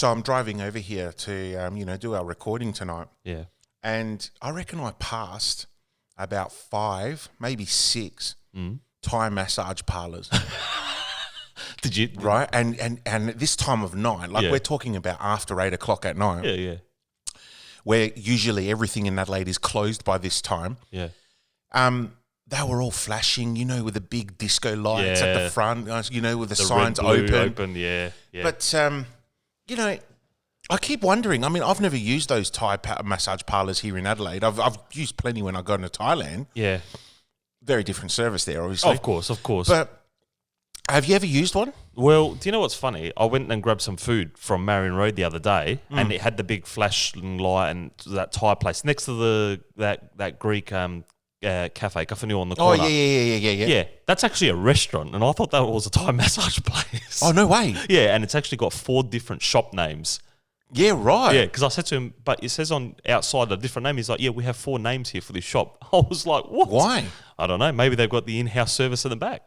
So I'm driving over here to, do our recording tonight. Yeah. And I reckon I passed about 5, maybe 6 Thai massage parlours. Did you? Right? And at this time of night, like we're talking about after 8 o'clock at night, Yeah. where usually everything in Adelaide is closed by this time. Yeah. They were all flashing, with the big disco lights at the front, with the signs red, blue, open. Yeah. But, I keep wondering. I mean, I've never used those Thai massage parlours here in Adelaide. I've used plenty when I go to Thailand. Yeah. Very different service there, obviously. Of course. But have you ever used one? Well, do you know what's funny? I went and grabbed some food from Marion Road the other day, and it had the big flashing light and that Thai place next to that Greek cafe on the corner. Oh, yeah. Yeah, that's actually a restaurant, and I thought that was a Thai massage place. Oh, no way. Yeah, and it's actually got 4 different shop names. Yeah, right. Yeah, because I said to him, but it says on outside a different name. He's like, yeah, we have 4 names here for this shop. I was like, what? Why? I don't know. Maybe they've got the in-house service in the back.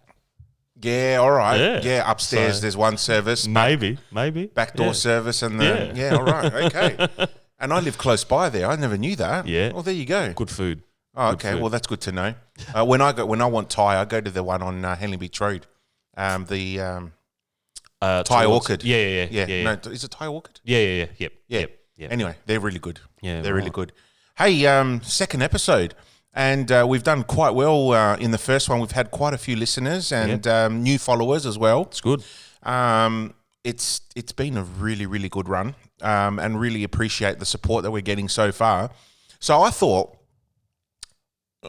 Yeah, all right. Yeah. Upstairs there's one service. Maybe. Backdoor service and all right, okay. And I live close by there. I never knew that. Yeah. Well, there you go. Good food. Oh, okay. Well, that's good to know. When I want Thai, I go to the one on Henley Beach Road. Thai Orchid. Yeah. No, is it Thai Orchid? Yeah. Yep. Anyway, they're really good. Yeah, they're really good. Hey, second episode. And we've done quite well in the first one. We've had quite a few listeners and new followers as well. It's good. It's been a really, really good run, and really appreciate the support that we're getting so far. So I thought,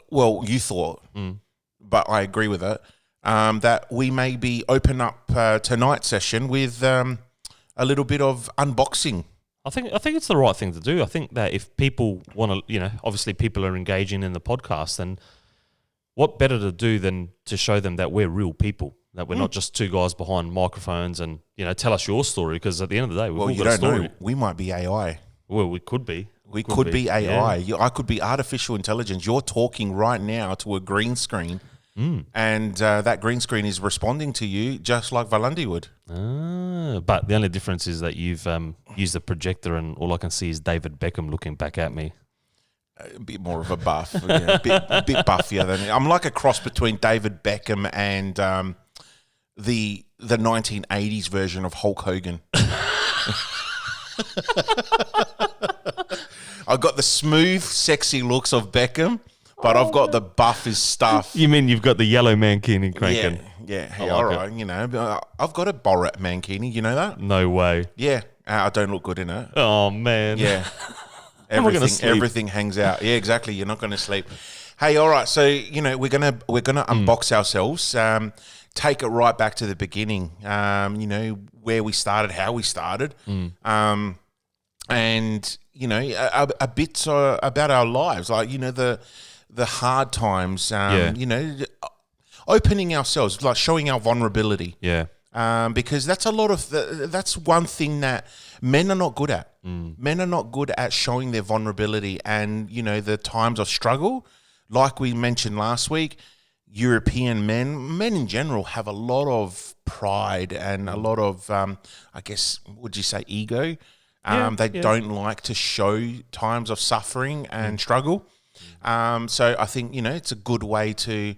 well, you thought, but I agree with it, that we maybe open up tonight's session with a little bit of unboxing. I think it's the right thing to do. I think that if people want to, obviously people are engaging in the podcast, then what better to do than to show them that we're real people, that we're not just 2 guys behind microphones and, tell us your story, because at the end of the day, we've all got a story. Know. We might be AI. Well, we could be. We could be AI. Yeah. I could be artificial intelligence. You're talking right now to a green screen. And that green screen is responding to you just like Valandi would. But the only difference is that you've used a projector and all I can see is David Beckham looking back at me. A bit more of a buff, a bit buffier than I'm like a cross between David Beckham and the 1980s version of Hulk Hogan. I've got the smooth, sexy looks of Beckham. But I've got the buff as stuff. You mean you've got the yellow mankini cranking? Yeah. Hey, all right. I've got a Borat mankini. You know that? No way. Yeah. I don't look good in it. Oh, man. Yeah. Everything hangs out. Yeah, exactly. You're not going to sleep. Hey, all right. So, we're gonna unbox ourselves. Take it right back to the beginning. Where we started, how we started. And, a bit about our lives. Like, the hard times, opening ourselves, like showing our vulnerability. Yeah. Because that's that's one thing that men are not good at. Men are not good at showing their vulnerability and, the times of struggle. Like we mentioned last week, European men in general have a lot of pride and a lot of, I guess, would you say ego? They don't like to show times of suffering and struggle. So I think, it's a good way to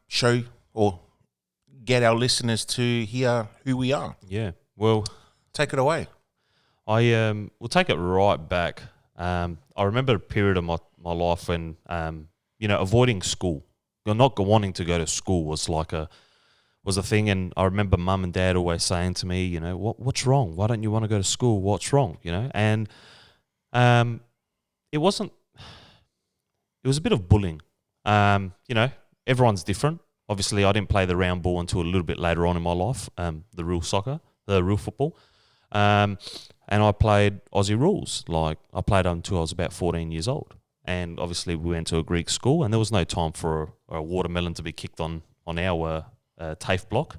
show or get our listeners to hear who we are. Yeah. Well, take it away. We'll take it right back. I remember a period of my life when, avoiding school, not wanting to go to school was a thing. And I remember mum and dad always saying to me, what's wrong? Why don't you want to go to school? What's wrong? And it was a bit of bullying. Everyone's different. Obviously, I didn't play the round ball until a little bit later on in my life, the real football. And I played Aussie rules. Like, I played until I was about 14 years old. And obviously, we went to a Greek school, and there was no time for a watermelon to be kicked on our TAFE block.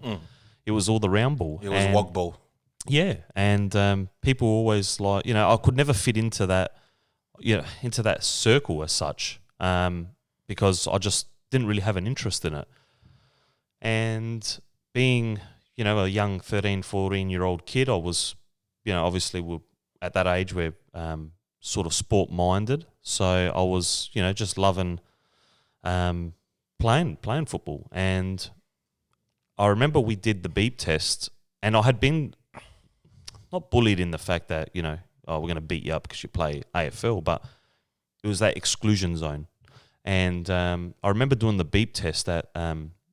It was all the round ball. It was wog ball. Yeah, and people always I could never fit into that, into that circle as such, because I just didn't really have an interest in it. And being, a young 13, 14-year-old kid, I was obviously we're at that age where sort of sport minded. So I was, just loving playing football. And I remember we did the beep test, and I had been not bullied in the fact that, we're going to beat you up because you play AFL, but it was that exclusion zone. And I remember doing the beep test at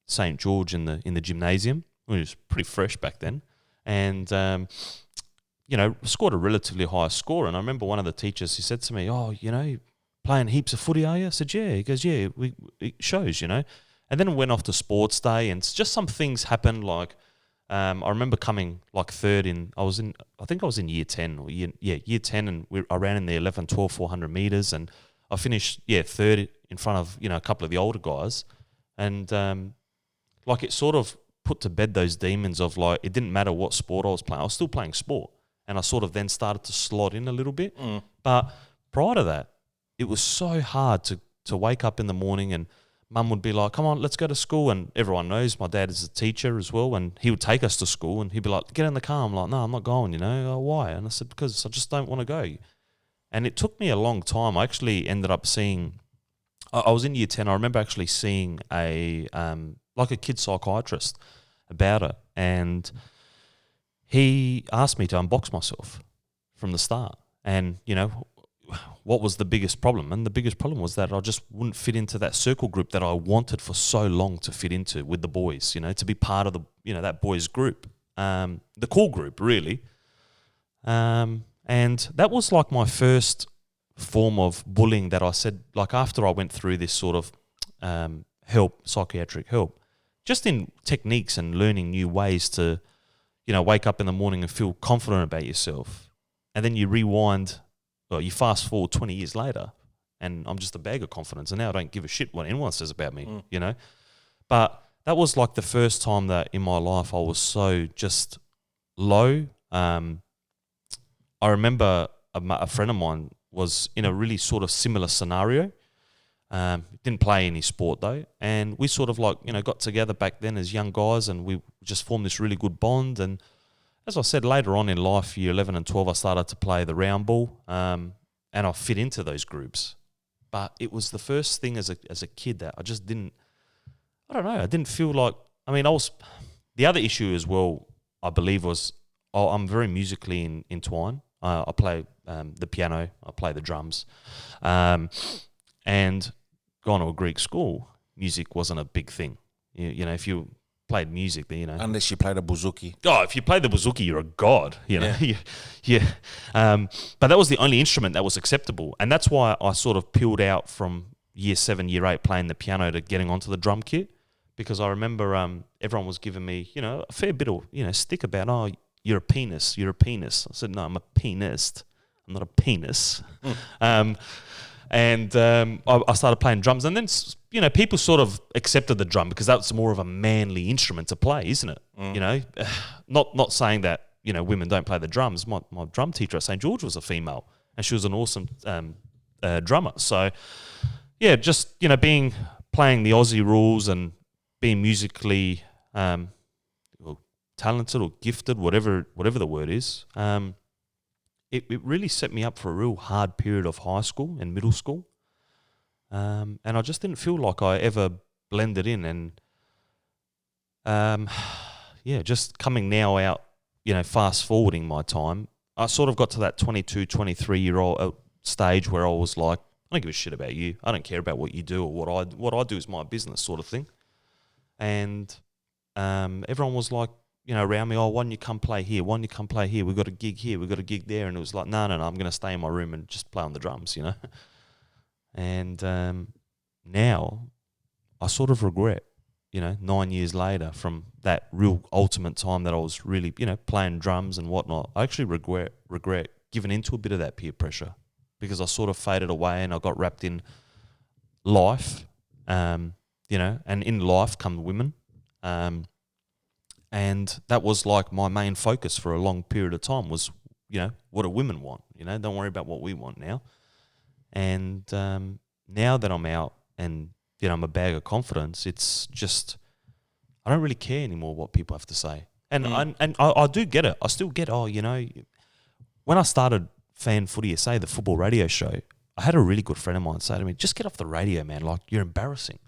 St. George in the gymnasium, which was pretty fresh back then. And scored a relatively high score. And I remember one of the teachers, he said to me, playing heaps of footy, are you? I said, yeah. He goes, yeah, it shows, And then it went off to sports day, and just some things happened. Like, I remember coming like third I think I was in year 10 or year 10, and I ran in the 11, 12, 400 meters, and I finished, third in front of, a couple of the older guys. And it sort of put to bed those demons of like, it didn't matter what sport I was playing. I was still playing sport. And I sort of then started to slot in a little bit. But prior to that, it was so hard to wake up in the morning, and Mum would be like, come on, let's go to school. And everyone knows my dad is a teacher as well, and he would take us to school, and he'd be like, get in the car. I'm like, no, I'm not going, Oh, why? And I said, because I just don't want to go. And it took me a long time. I actually ended up seeing, I was in year 10. I remember actually seeing a kid psychiatrist about it. And he asked me to unbox myself from the start. And, what was the biggest problem? And the biggest problem was that I just wouldn't fit into that circle group that I wanted for so long to fit into with the boys, to be part of the, that boys group, the cool group, really. And that was like my first form of bullying that I said, like after I went through this sort of psychiatric help, just in techniques and learning new ways to, wake up in the morning and feel confident about yourself. And then you you fast forward 20 years later, and I'm just a bag of confidence. And now I don't give a shit what anyone says about me, But that was like the first time that in my life I was so just low. I remember a friend of mine was in a really sort of similar scenario. Didn't play any sport though, and we sort of got together back then as young guys, and we just formed this really good bond. And as I said, later on in life, year 11 and 12, I started to play the round ball, and I fit into those groups. But it was the first thing as a kid that I just didn't. I don't know. I didn't feel like. I mean, the other issue as well, I believe, was I'm very musically entwined. I play the piano, I play the drums, and gone to a Greek school, music wasn't a big thing. If you played music, then unless you played a bouzouki. Oh, if you played the bouzouki, you're a god. Yeah. But that was the only instrument that was acceptable, and that's why I sort of peeled out from year 7, year 8 playing the piano to getting onto the drum kit, because I remember everyone was giving me a fair bit of stick about you're a penis. I said, no, I'm a pianist. I'm not a penis. And I started playing drums, and then people sort of accepted the drum because that's more of a manly instrument to play, isn't it? Not saying that women don't play the drums. My drum teacher at St. George was a female, and she was an awesome drummer. So yeah, just playing the Aussie rules and being musically talented or gifted, whatever the word is. It really set me up for a real hard period of high school and middle school. And I just didn't feel like I ever blended in. And just coming now out, fast forwarding my time, I sort of got to that 22, 23-year-old stage where I was like, I don't give a shit about you. I don't care about what you do, or what I do is my business, sort of thing. And everyone was like, around me, why don't you come play here? Why don't you come play here? We've got a gig here. We've got a gig there. And it was like, no, I'm going to stay in my room and just play on the drums, And now I sort of regret, 9 years later from that real ultimate time that I was really, playing drums and whatnot. I actually regret giving into a bit of that peer pressure, because I sort of faded away and I got wrapped in life, and in life come women. And that was like my main focus for a long period of time was, what do women want? Don't worry about what we want now. And now that I'm out and, I'm a bag of confidence, it's just, I don't really care anymore what people have to say. And I do get it. I still get, when I started Fan Footy SA, the football radio show, I had a really good friend of mine say to me, just get off the radio, man. Like, you're embarrassing.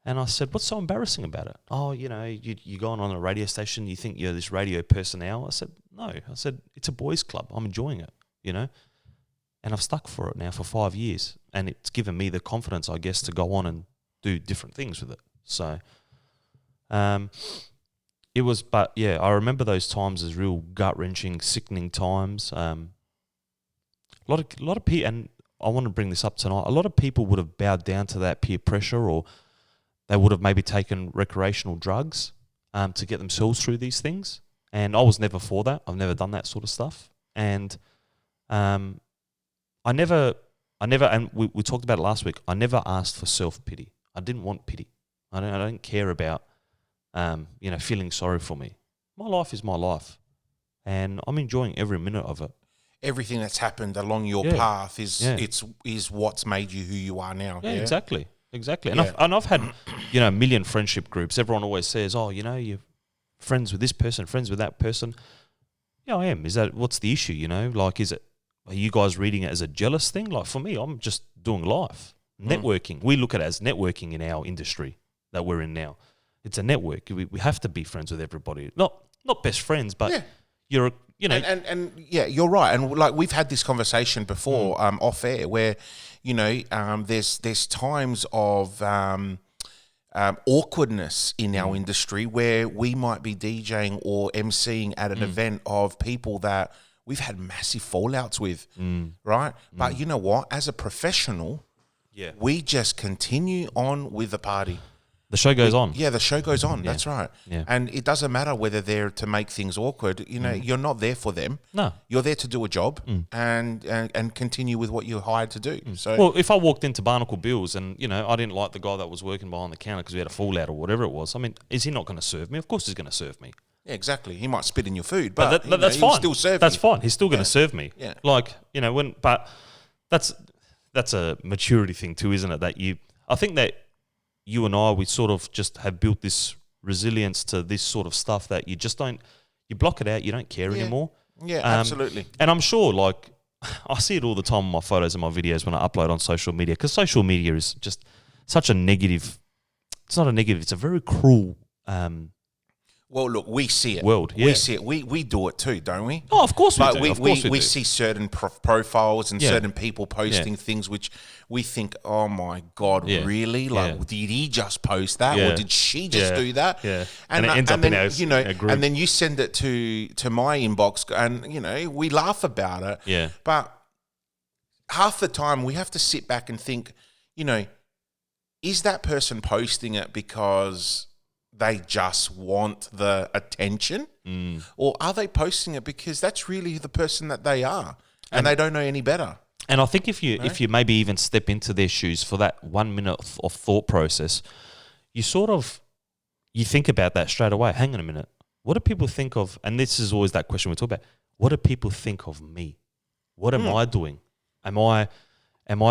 And I said, what's so embarrassing about it? Oh, you're going on a radio station, you think you're this radio personnel. I said, no. I said, it's a boys' club. I'm enjoying it, And I've stuck for it now for 5 years. And it's given me the confidence, I guess, to go on and do different things with it. So it was, but yeah, I remember those times as real gut-wrenching, sickening times. A lot of people, and I want to bring this up tonight, a lot of people would have bowed down to that peer pressure, or they would have maybe taken recreational drugs to get themselves through these things. And I was never for that. I've never done that sort of stuff. And I never, and we talked about it last week, I never asked for self-pity. I didn't want pity. I don't care about, feeling sorry for me. My life is my life. And I'm enjoying every minute of it. Everything that's happened along your path is what's made you who you are now. Yeah, exactly. And I've had, a million friendship groups. Everyone always says, oh, you're friends with this person, friends with that person. Yeah, I am. What's the issue, Like, are you guys reading it as a jealous thing? Like, for me, I'm just doing life. Networking. We look at it as networking in our industry that we're in now. It's a network. We have to be friends with everybody. Not best friends, but you're, And you're right. And like, we've had this conversation before off air where, there's times of awkwardness in our industry where we might be DJing or MCing at an event of people that we've had massive fallouts with, right? But you know what? As a professional, we just continue on with the party. The show goes on. Yeah, the show goes on. Yeah. That's right. Yeah. And it doesn't matter whether they're to make things awkward. You're not there for them. No. You're there to do a job and continue with what you're hired to do. So, well, if I walked into Barnacle Bills and, I didn't like the guy that was working behind the counter because we had a fallout or whatever it was, I mean, is he not going to serve me? Of course he's going to serve me. Yeah, exactly. He might spit in your food, but that's fine. He'll still serve That's you. fine. He's still going to serve me. Yeah. Like, but that's a maturity thing too, isn't it? I think that you and I, we sort of just have built this resilience to this sort of stuff that you just don't, you block it out, you don't care anymore. Yeah, absolutely. And I'm sure, like, I see it all the time in my photos and my videos when I upload on social media, because social media is just such a negative, it's not a negative, it's a very cruel well, look, we see it. World, yeah. We see it. We do it too, don't we? Oh, of course we do. We see certain profiles and certain people posting things which we think, oh my God, really? Like, did he just post that, or did she just do that? Yeah, and it ends up in our group. And then you send it to my inbox, and we laugh about it. Yeah, but half the time we have to sit back and think, is that person posting it because they just want the attention, or are they posting it because that's really the person that they are, and they don't know any better? And I think if you maybe even step into their shoes for that 1 minute of thought process, you think about that straight away. Hang on a minute, what do people think of? And this is always that question we talk about. What do people think of me? What am I doing? Am I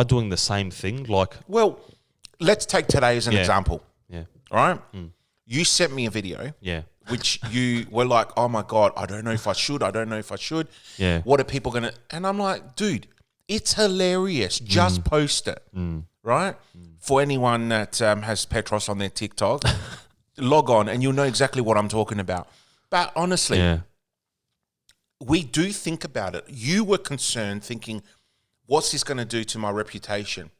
doing the same thing? Like, well, let's take today as an example. Yeah. All right. You sent me a video, which you were like, oh my God, I don't know if I should. Yeah. What are people going to... And I'm like, dude, it's hilarious. Just post it, right? For anyone that has Petros on their TikTok, log on and you'll know exactly what I'm talking about. But honestly, we do think about it. You were concerned thinking, what's this going to do to my reputation?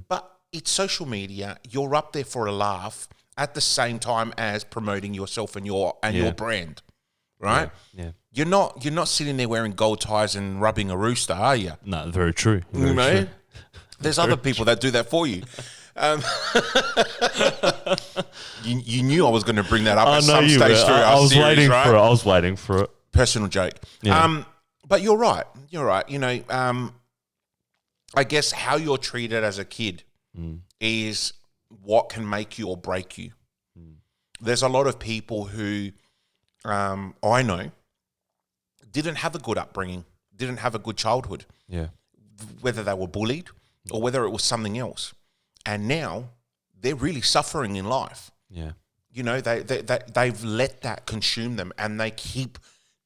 But it's social media. You're up there for a laugh at the same time as promoting yourself and your brand, right? Yeah. You're not sitting there wearing gold ties and rubbing a rooster, are you? No, very true. True. There's other people that do that for you. You knew I was going to bring that up at some stage through our series, right? I was waiting for it. Personal joke. Yeah. But you're right. I guess how you're treated as a kid is what can make you or break you. There's a lot of people who I know didn't have a good upbringing, didn't have a good childhood. Yeah. Whether they were bullied or whether it was something else. And now they're really suffering in life. Yeah. They've let that consume them, and they keep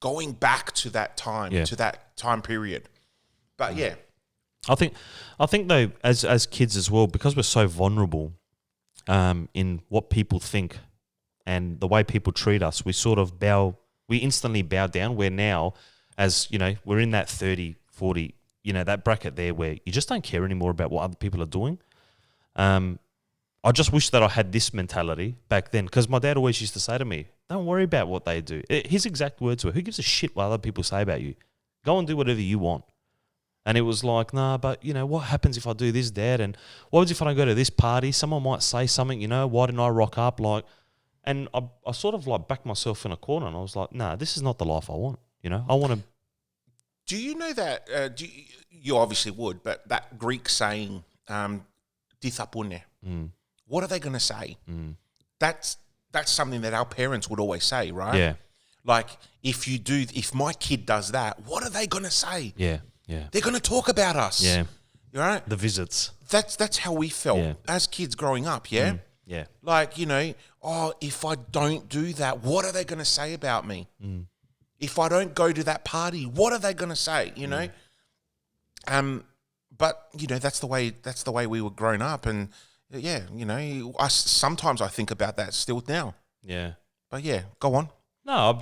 going back to that time, to that time period. But yeah. I think though, as kids as well, because we're so vulnerable in what people think and the way people treat us, we instantly bow down. Where now, as you know, we're in that 30, 40, that bracket there where you just don't care anymore about what other people are doing. I just wish that I had this mentality back then, because my dad always used to say to me, don't worry about what they do. His exact words were, who gives a shit what other people say about you? Go and do whatever you want. And it was like, nah, but, what happens if I do this, Dad? And what happens if I don't go to this party? Someone might say something, why didn't I rock up? And I sort of backed myself in a corner, and I was like, nah, this is not the life I want. I want to... Do you know that, you obviously would, but that Greek saying, "Τι θα πούνε?" What are they going to say? That's something that our parents would always say, right? Yeah. Like, if my kid does that, what are they going to say? Yeah, yeah. They're going to talk about us. Yeah. Right? The visits. That's how we felt as kids growing up, yeah? Yeah. Like, if I don't do that, what are they going to say about me? If I don't go to that party, what are they going to say, But, that's the way we were grown up, and yeah, sometimes I think about that still now. Yeah. But yeah, go on. No,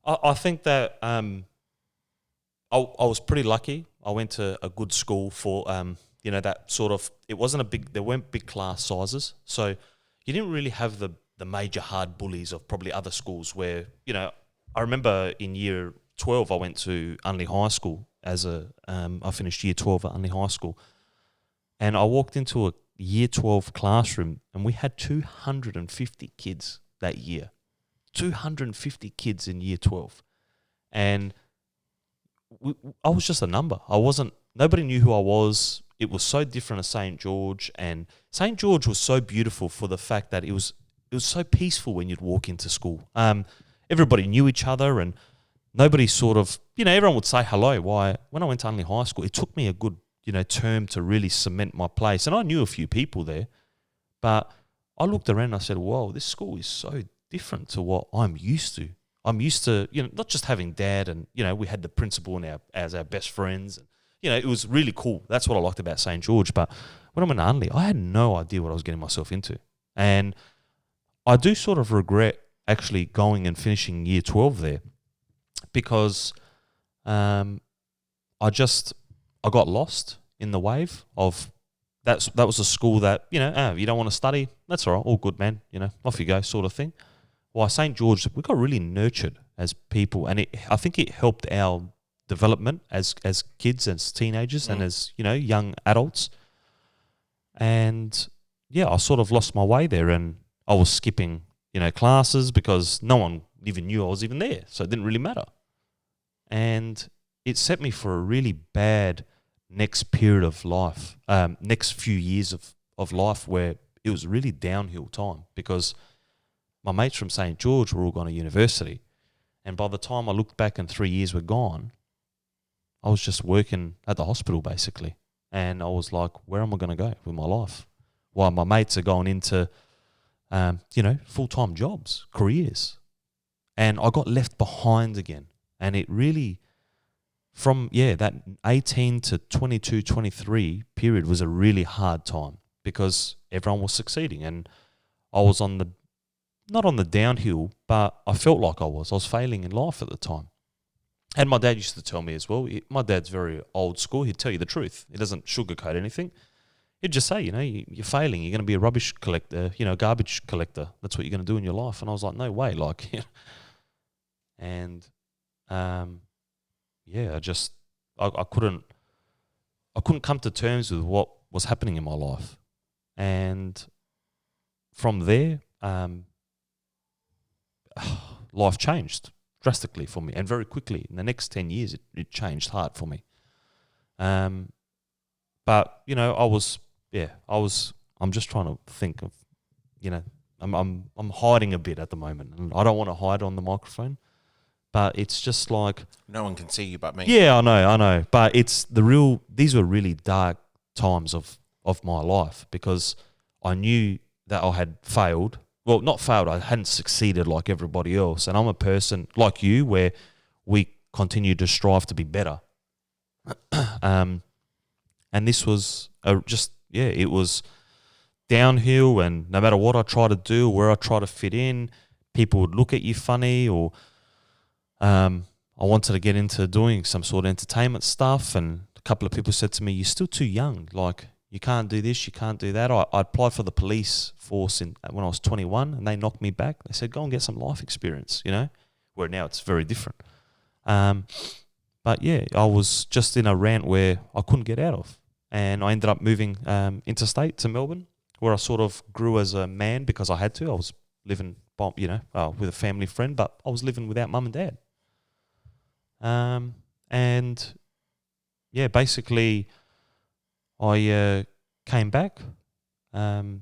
I think that I was pretty lucky. I went to a good school for, that sort of, there weren't big class sizes. So you didn't really have the major hard bullies of probably other schools where, I remember in year 12, I went to Unley High School I finished year 12 at Unley High School. And I walked into a year 12 classroom, and we had 250 kids that year. 250 kids in year 12. And I was just a number. Nobody knew who I was. It was so different to St. George, and St. George was so beautiful for the fact that it was so peaceful when you'd walk into school. Everybody knew each other, and nobody sort of, everyone would say hello. Why? When I went to Unley High School, it took me a good term to really cement my place. And I knew a few people there, but I looked around and I said, whoa, this school is so different to what I'm used to. I'm used to, not just having Dad and, we had the principal as our best friends. And, it was really cool. That's what I liked about St. George. But when I went to Unley, I had no idea what I was getting myself into. And I do sort of regret actually going and finishing year 12 there, because I got lost in the wave of that was a school that, you don't want to study, that's all right, all good, man, off you go sort of thing. While St. George, we got really nurtured as people, and I think it helped our development as kids, as teenagers, and as, young adults. And yeah, I sort of lost my way there, and I was skipping, classes because no one even knew I was even there, so it didn't really matter. And it set me for a really bad next period of life, next few years of life, where it was really downhill time, because my mates from St. George were all gone to university. And by the time I looked back and 3 years were gone, I was just working at the hospital basically. And I was like, where am I going to go with my life? While my mates are going into, full-time jobs, careers. And I got left behind again. And it really... From, that 18 to 22, 23 period was a really hard time, because everyone was succeeding, and I was not on the downhill, but I felt like I was failing in life at the time. And my dad used to tell me as well, my dad's very old school, he'd tell you the truth. He doesn't sugarcoat anything. He'd just say, you're failing, you're going to be a rubbish collector, garbage collector. That's what you're going to do in your life. And I was like, no way, and... I couldn't come to terms with what was happening in my life. And from there, life changed drastically for me, and very quickly. In the next 10 years, it changed hard for me. But, I'm just trying to think of, I'm hiding a bit at the moment, and I don't want to hide on the microphone. But it's just like... No one can see you but me. Yeah, I know. But these were really dark times of my life, because I knew that I had failed. Well, not failed, I hadn't succeeded like everybody else. And I'm a person like you where we continue to strive to be better. And this was it was downhill, and no matter what I try to do, where I try to fit in, people would look at you funny, or I wanted to get into doing some sort of entertainment stuff, and a couple of people said to me, "You're still too young, like you can't do this, you can't do that." I applied for the police force when I was 21, and they knocked me back. They said, "Go and get some life experience," where now it's very different. But yeah, I was just in a rant where I couldn't get out of, and I ended up moving interstate to Melbourne, where I sort of grew as a man because I had to. I was living, with a family friend, but I was living without mum and dad. And yeah, basically, I came back, had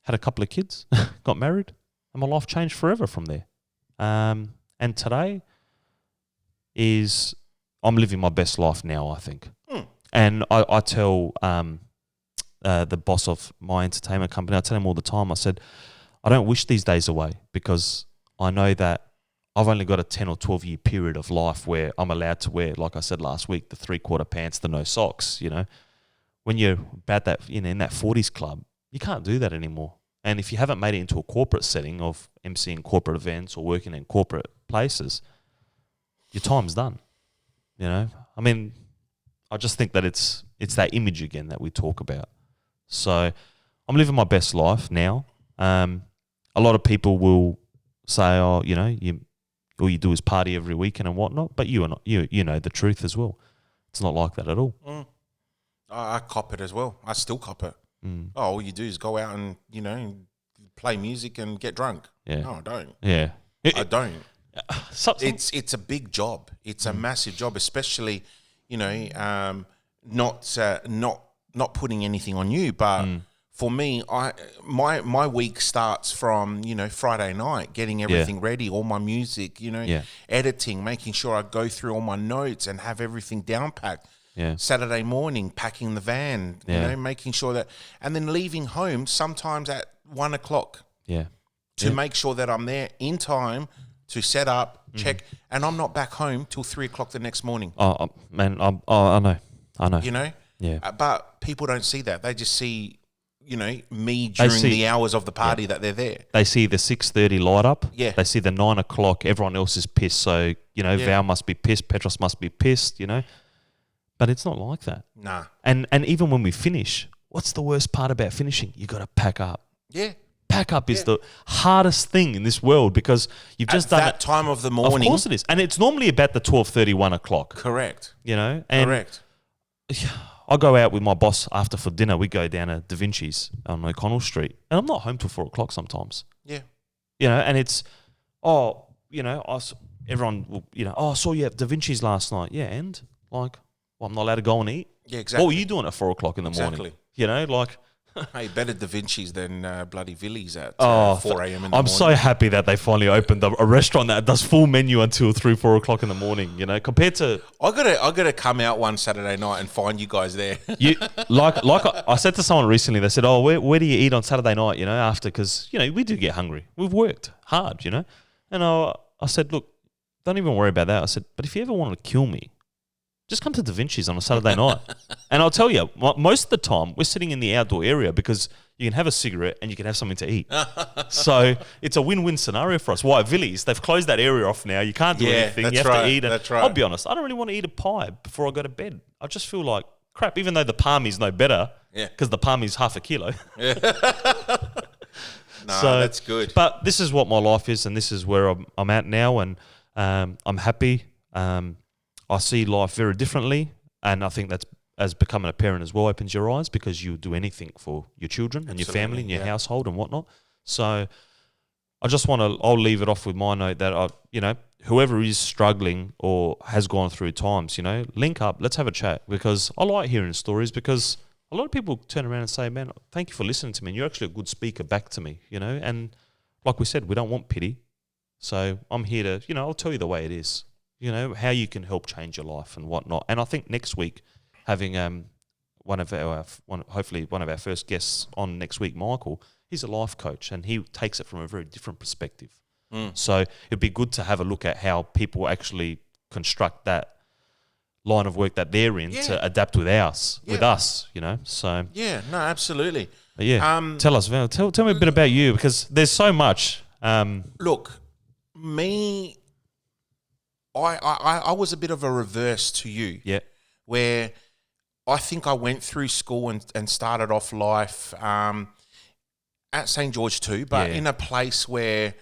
a couple of kids, got married, and my life changed forever from there. And today I'm living my best life now, I think. And I tell the boss of my entertainment company, I tell him all the time, I said, I don't wish these days away, because I know that I've only got a 10 or 12 year period of life where I'm allowed to wear, like I said last week, the 3/4 pants, the no socks, When you're about that, in that 40s club, you can't do that anymore. And if you haven't made it into a corporate setting of emceeing corporate events or working in corporate places, your time's done. I mean, I just think that it's that image again that we talk about. So I'm living my best life now. A lot of people will say, "Oh, all you do is party every weekend and whatnot," but you know the truth as well. It's not like that at all. I cop it as well. I still cop it. All you do is go out and play music and get drunk. Yeah. No, I don't. Yeah, I don't. It's a big job. It's a massive job, especially not putting anything on you, but for me, my week starts from Friday night, getting everything ready, all my music, editing, making sure I go through all my notes and have everything down packed. Yeah. Saturday morning, packing the van, making sure that, and then leaving home sometimes at 1 o'clock. Yeah. To make sure that I'm there in time to set up, check, and I'm not back home till 3 o'clock the next morning. Oh man, I know. Yeah. But people don't see that. They just see, me during the hours of the party that they're there. They see the 6:30 light up. Yeah. They see the 9 o'clock. Everyone else is pissed. So Val must be pissed. Petros must be pissed. But it's not like that. Nah. And even when we finish, what's the worst part about finishing? You got to pack up. Yeah. Pack up is the hardest thing in this world, because you've just done that time of the morning. Of course it is. And it's normally about the 12:30, 1 o'clock. Correct. And correct. I go out with my boss after for dinner. We go down to Da Vinci's on O'Connell Street, and I'm not home till 4 o'clock sometimes. Yeah. And it's, everyone will, I saw you at Da Vinci's last night. Yeah, and I'm not allowed to go and eat. Yeah, exactly. What were you doing at 4 o'clock in the morning? Hey, better Da Vinci's than bloody Villi's at 4 a.m. in the morning. I'm so happy that they finally opened a restaurant that does full menu until 3, 4 o'clock in the morning. Compared to I gotta come out one Saturday night and find you guys there. I said to someone recently, they said, "Oh, where do you eat on Saturday night?" After, because we do get hungry. We've worked hard, and I said, "Look, don't even worry about that." I said, "But if you ever wanted to kill me, just come to Da Vinci's on a Saturday night." And I'll tell you, most of the time, we're sitting in the outdoor area because you can have a cigarette and you can have something to eat. So it's a win-win scenario for us. Why? Villies, they've closed that area off now. You can't do anything. You have to eat. That's right. I'll be honest, I don't really want to eat a pie before I go to bed. I just feel like crap, even though the palmy's no better, because the palmy's half a kilo. That's good. But this is what my life is, and this is where I'm at now, and I'm happy. I see life very differently, and I think that's, as becoming a parent as well, opens your eyes, because you do anything for your children and your family and your household and whatnot. So I just I'll leave it off with my note that whoever is struggling or has gone through times, link up, let's have a chat, because I like hearing stories, because a lot of people turn around and say, "Man, thank you for listening to me, and you're actually a good speaker back to me," and like we said, we don't want pity. So I'm here to, I'll tell you the way it is. How you can help change your life and whatnot. And I think next week, having hopefully one of our first guests on next week, Michael, he's a life coach, and he takes it from a very different perspective. So it'd be good to have a look at how people actually construct that line of work that they're in to adapt with us, you know. So yeah, no, absolutely. but yeah, tell us, Val, tell me a bit about you, because there's so much. Look, me, I was a bit of a reverse to you. Yeah. Where I think I went through school and started off life at St. George too, but in a place where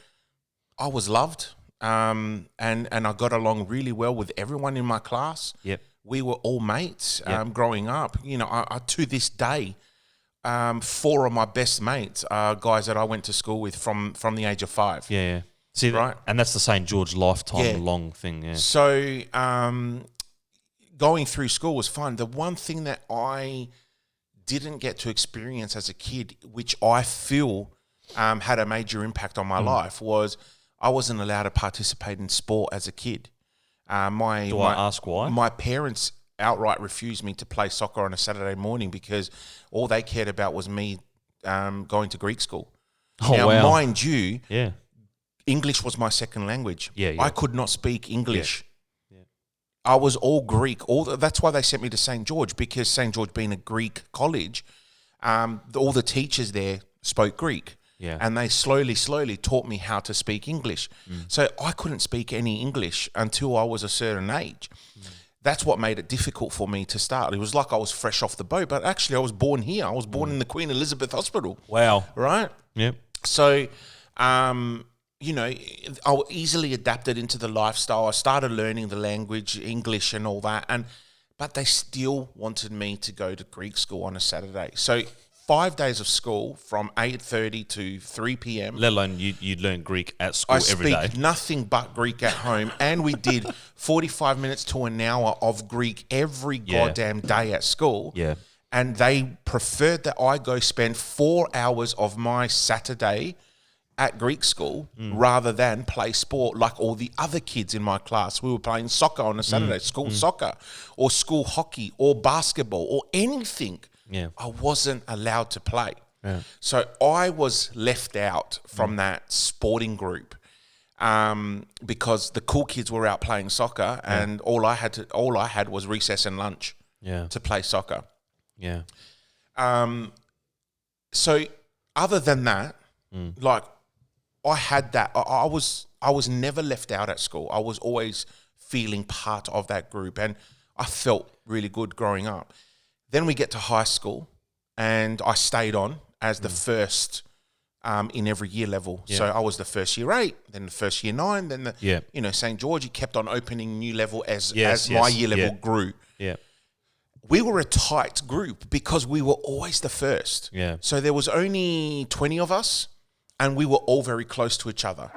I was loved and I got along really well with everyone in my class. Yep. We were all mates growing up. You know, I to this day, 4 of my best mates are guys that I went to school with from the age of 5. Yeah, yeah. See, right? And that's the St. George lifetime long thing, yeah. So going through school was fun. The one thing that I didn't get to experience as a kid, which I feel had a major impact on my life, was I wasn't allowed to participate in sport as a kid. I ask why? My parents outright refused me to play soccer on a Saturday morning because all they cared about was me going to Greek school. Now, mind you, English was my second language. I could not speak English. I was all Greek. That's why they sent me to St. George, because St. George being a Greek college, all the teachers there spoke Greek. Yeah. And they slowly taught me how to speak English. So I couldn't speak any English until I was a certain age. That's what made it difficult for me to start. It was like I was fresh off the boat, but actually I was born here. I was born in the Queen Elizabeth Hospital. Wow. Right? Yep. So, you know, I easily adapted into the lifestyle. I started learning the language, English and all that. But they still wanted me to go to Greek school on a Saturday. So 5 days of school from 8:30 to 3 p.m. Let alone you learn Greek at school every day. I speak nothing but Greek at home. And we did 45 minutes to an hour of Greek every goddamn day at school. Yeah. And they preferred that I go spend 4 hours of my Saturday at Greek school rather than play sport like all the other kids in my class. We were playing soccer on a Saturday, school soccer or school hockey or basketball or anything. Yeah. I wasn't allowed to play. Yeah. So I was left out from that sporting group because the cool kids were out playing soccer and all I had was recess and lunch to play soccer. Yeah. So other than that, like I had that. I was never left out at school. I was always feeling part of that group and I felt really good growing up. Then we get to high school, and I stayed on as the first in every year level. Yeah. So I was the first year 8, then the first year 9, then St. George, he kept on opening new level as my year level grew. Yeah. We were a tight group because we were always the first. Yeah. So there was only 20 of us, and we were all very close to each other.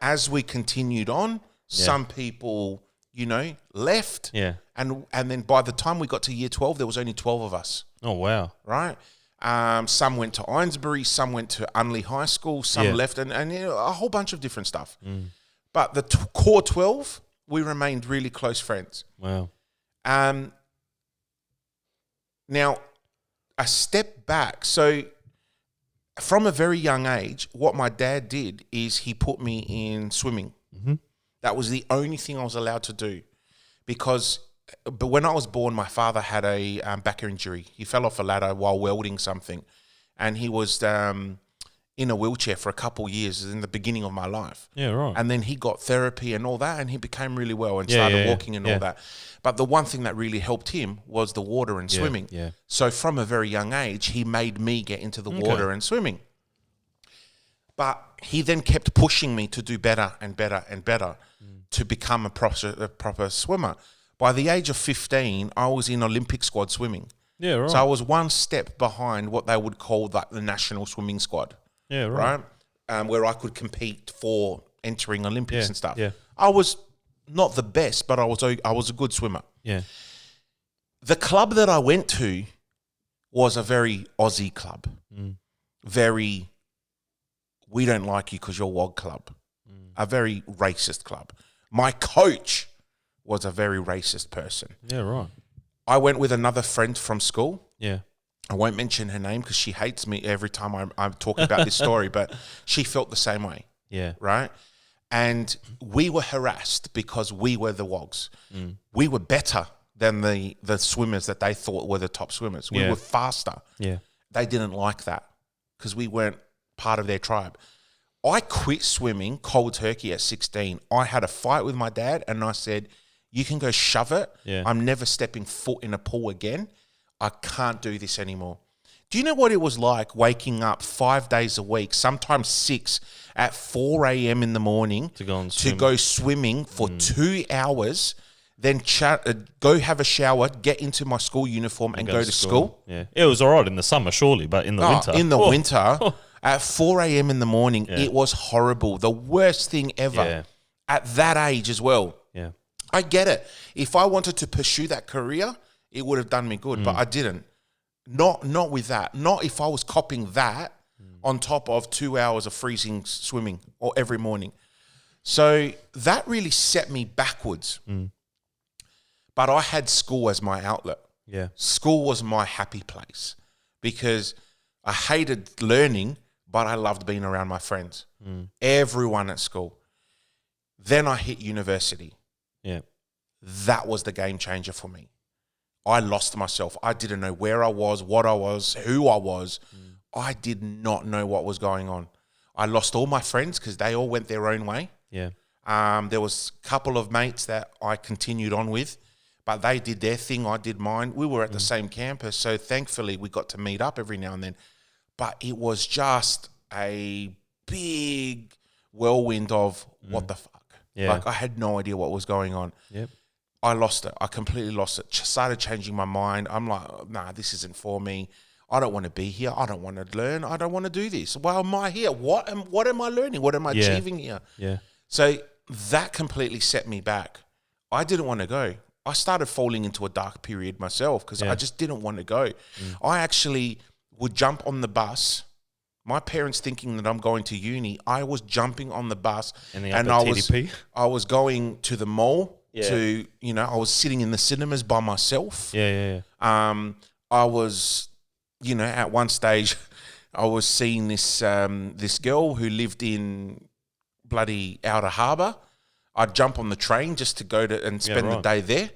As we continued on, some people, left. Yeah. And then by the time we got to year 12, there was only 12 of us. Oh, wow. Right? Some went to Eynesbury, some went to Unley High School, some left, and a whole bunch of different stuff. But the core 12, we remained really close friends. Wow. Now, a step back. So from a very young age, what my dad did is he put me in swimming. That was the only thing I was allowed to do but when I was born, my father had a back injury. He fell off a ladder while welding something, and he was in a wheelchair for a couple of years in the beginning of my life. Yeah, right. And then he got therapy and all that, and he became really well and started walking and all that. But the one thing that really helped him was the water and swimming. Yeah. So from a very young age, he made me get into the water and swimming. But he then kept pushing me to do better and better and better to become a proper swimmer. By the age of 15, I was in Olympic squad swimming. Yeah, right. So I was one step behind what they would call the national swimming squad. Yeah, right. Where I could compete for entering Olympics and stuff. Yeah. I was not the best, but I was a good swimmer. Yeah. The club that I went to was a very Aussie club. Very, we don't like you because you're WOG club. A very racist club. My coach was a very racist person. Yeah, right. I went with another friend from school. Yeah. I won't mention her name because she hates me every time I talk about this story, but she felt the same way. Yeah. Right? And we were harassed because we were the wogs. We were better than the swimmers that they thought were the top swimmers. We were faster. Yeah. They didn't like that because we weren't part of their tribe. I quit swimming cold turkey at 16. I had a fight with my dad and I said, you can go shove it. Yeah. I'm never stepping foot in a pool again. I can't do this anymore. Do you know what it was like waking up 5 days a week, sometimes 6, at 4 a.m. in the morning To go and to swim. go swimming for 2 hours, then go have a shower, get into my school uniform and go to school? Yeah. It was all right in the summer, surely, but in the winter. In the winter, at 4 a.m. in the morning, it was horrible. The worst thing ever. Yeah. At that age as well. Yeah. I get it. If I wanted to pursue that career, it would have done me good, but I didn't. Not with that. Not if I was copying that on top of 2 hours of freezing swimming or every morning. So that really set me backwards. But I had school as my outlet. Yeah. School was my happy place because I hated learning, but I loved being around my friends. Everyone at school. Then I hit university. Yeah. That was the game changer for me. I lost myself. I didn't know where I was, what I was, who I was. I did not know what was going on. I lost all my friends because they all went their own way. Yeah. There was a couple of mates that I continued on with, but they did their thing, I did mine. We were at the same campus, so thankfully we got to meet up every now and then. But it was just a big whirlwind of what the fuck. Yeah. Like I had no idea what was going on. Yep. I lost it. I completely lost it. Started changing my mind. I'm like, nah, this isn't for me. I don't want to be here. I don't want to learn. I don't want to do this. Why am I here? What am I learning? What am I achieving here? Yeah. So that completely set me back. I didn't want to go. I started falling into a dark period myself because I just didn't want to go. I actually would jump on the bus. My parents thinking that I'm going to uni. I was jumping on the bus And I was going to the mall. Yeah. I was sitting in the cinemas by myself. Yeah. I was, at one stage, I was seeing this girl who lived in bloody Outer Harbour. I'd jump on the train just to go and spend the day there,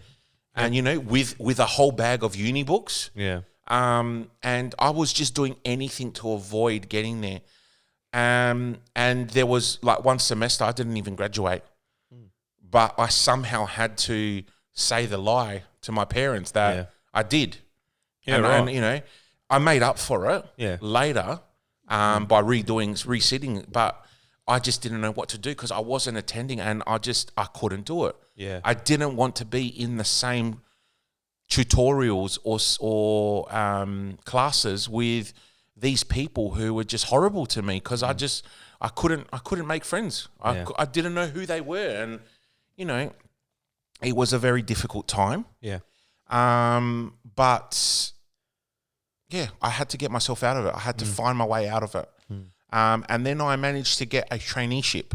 and with a whole bag of uni books. Yeah. And I was just doing anything to avoid getting there. And there was like one semester I didn't even graduate. But I somehow had to say the lie to my parents that I did. Yeah, and I made up for it later by resitting. But I just didn't know what to do because I wasn't attending and I couldn't do it. Yeah. I didn't want to be in the same tutorials or classes with these people who were just horrible to me because I couldn't make friends. I didn't know who they were and it was a very difficult time. Yeah. But I had to get myself out of it. I had to find my way out of it. And then I managed to get a traineeship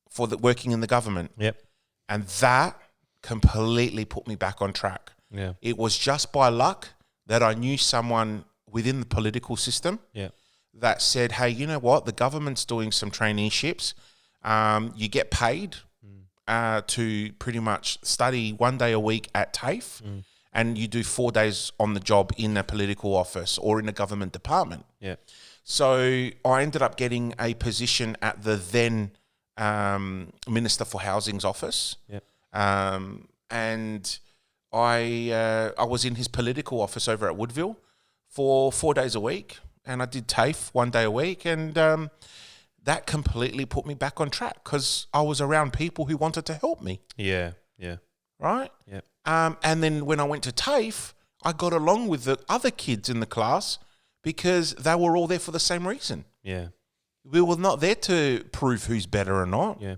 for working in the government. Yep. And that completely put me back on track. Yeah. It was just by luck that I knew someone within the political system that said, hey, you know what? The government's doing some traineeships. You get paid to pretty much study 1 day a week at TAFE and you do 4 days on the job in a political office or in a government department. Yeah. So I ended up getting a position at the then Minister for Housing's office. Yeah. And I was in his political office over at Woodville for 4 days a week, and I did TAFE 1 day a week, and that completely put me back on track because I was around people who wanted to help me. Yeah. Right? Yeah. And then when I went to TAFE, I got along with the other kids in the class because they were all there for the same reason. Yeah. We were not there to prove who's better or not. Yeah.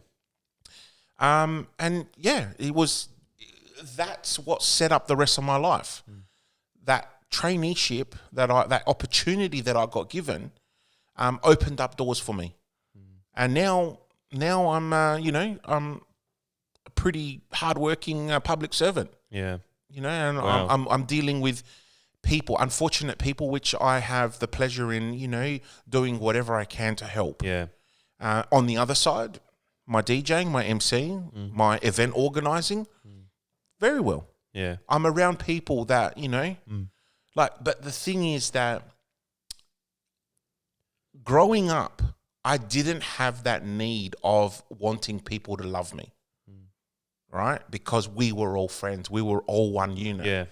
That's what set up the rest of my life. That traineeship, that opportunity that I got given, opened up doors for me. And now I'm, I'm a pretty hardworking public servant. Yeah. And Wow. I'm dealing with people, unfortunate people, which I have the pleasure in, doing whatever I can to help. Yeah. On the other side, my DJing, my MCing, my event organizing, very well. Yeah. I'm around people that, but the thing is that growing up, I didn't have that need of wanting people to love me, right? Because we were all friends. We were all one unit. Yeah.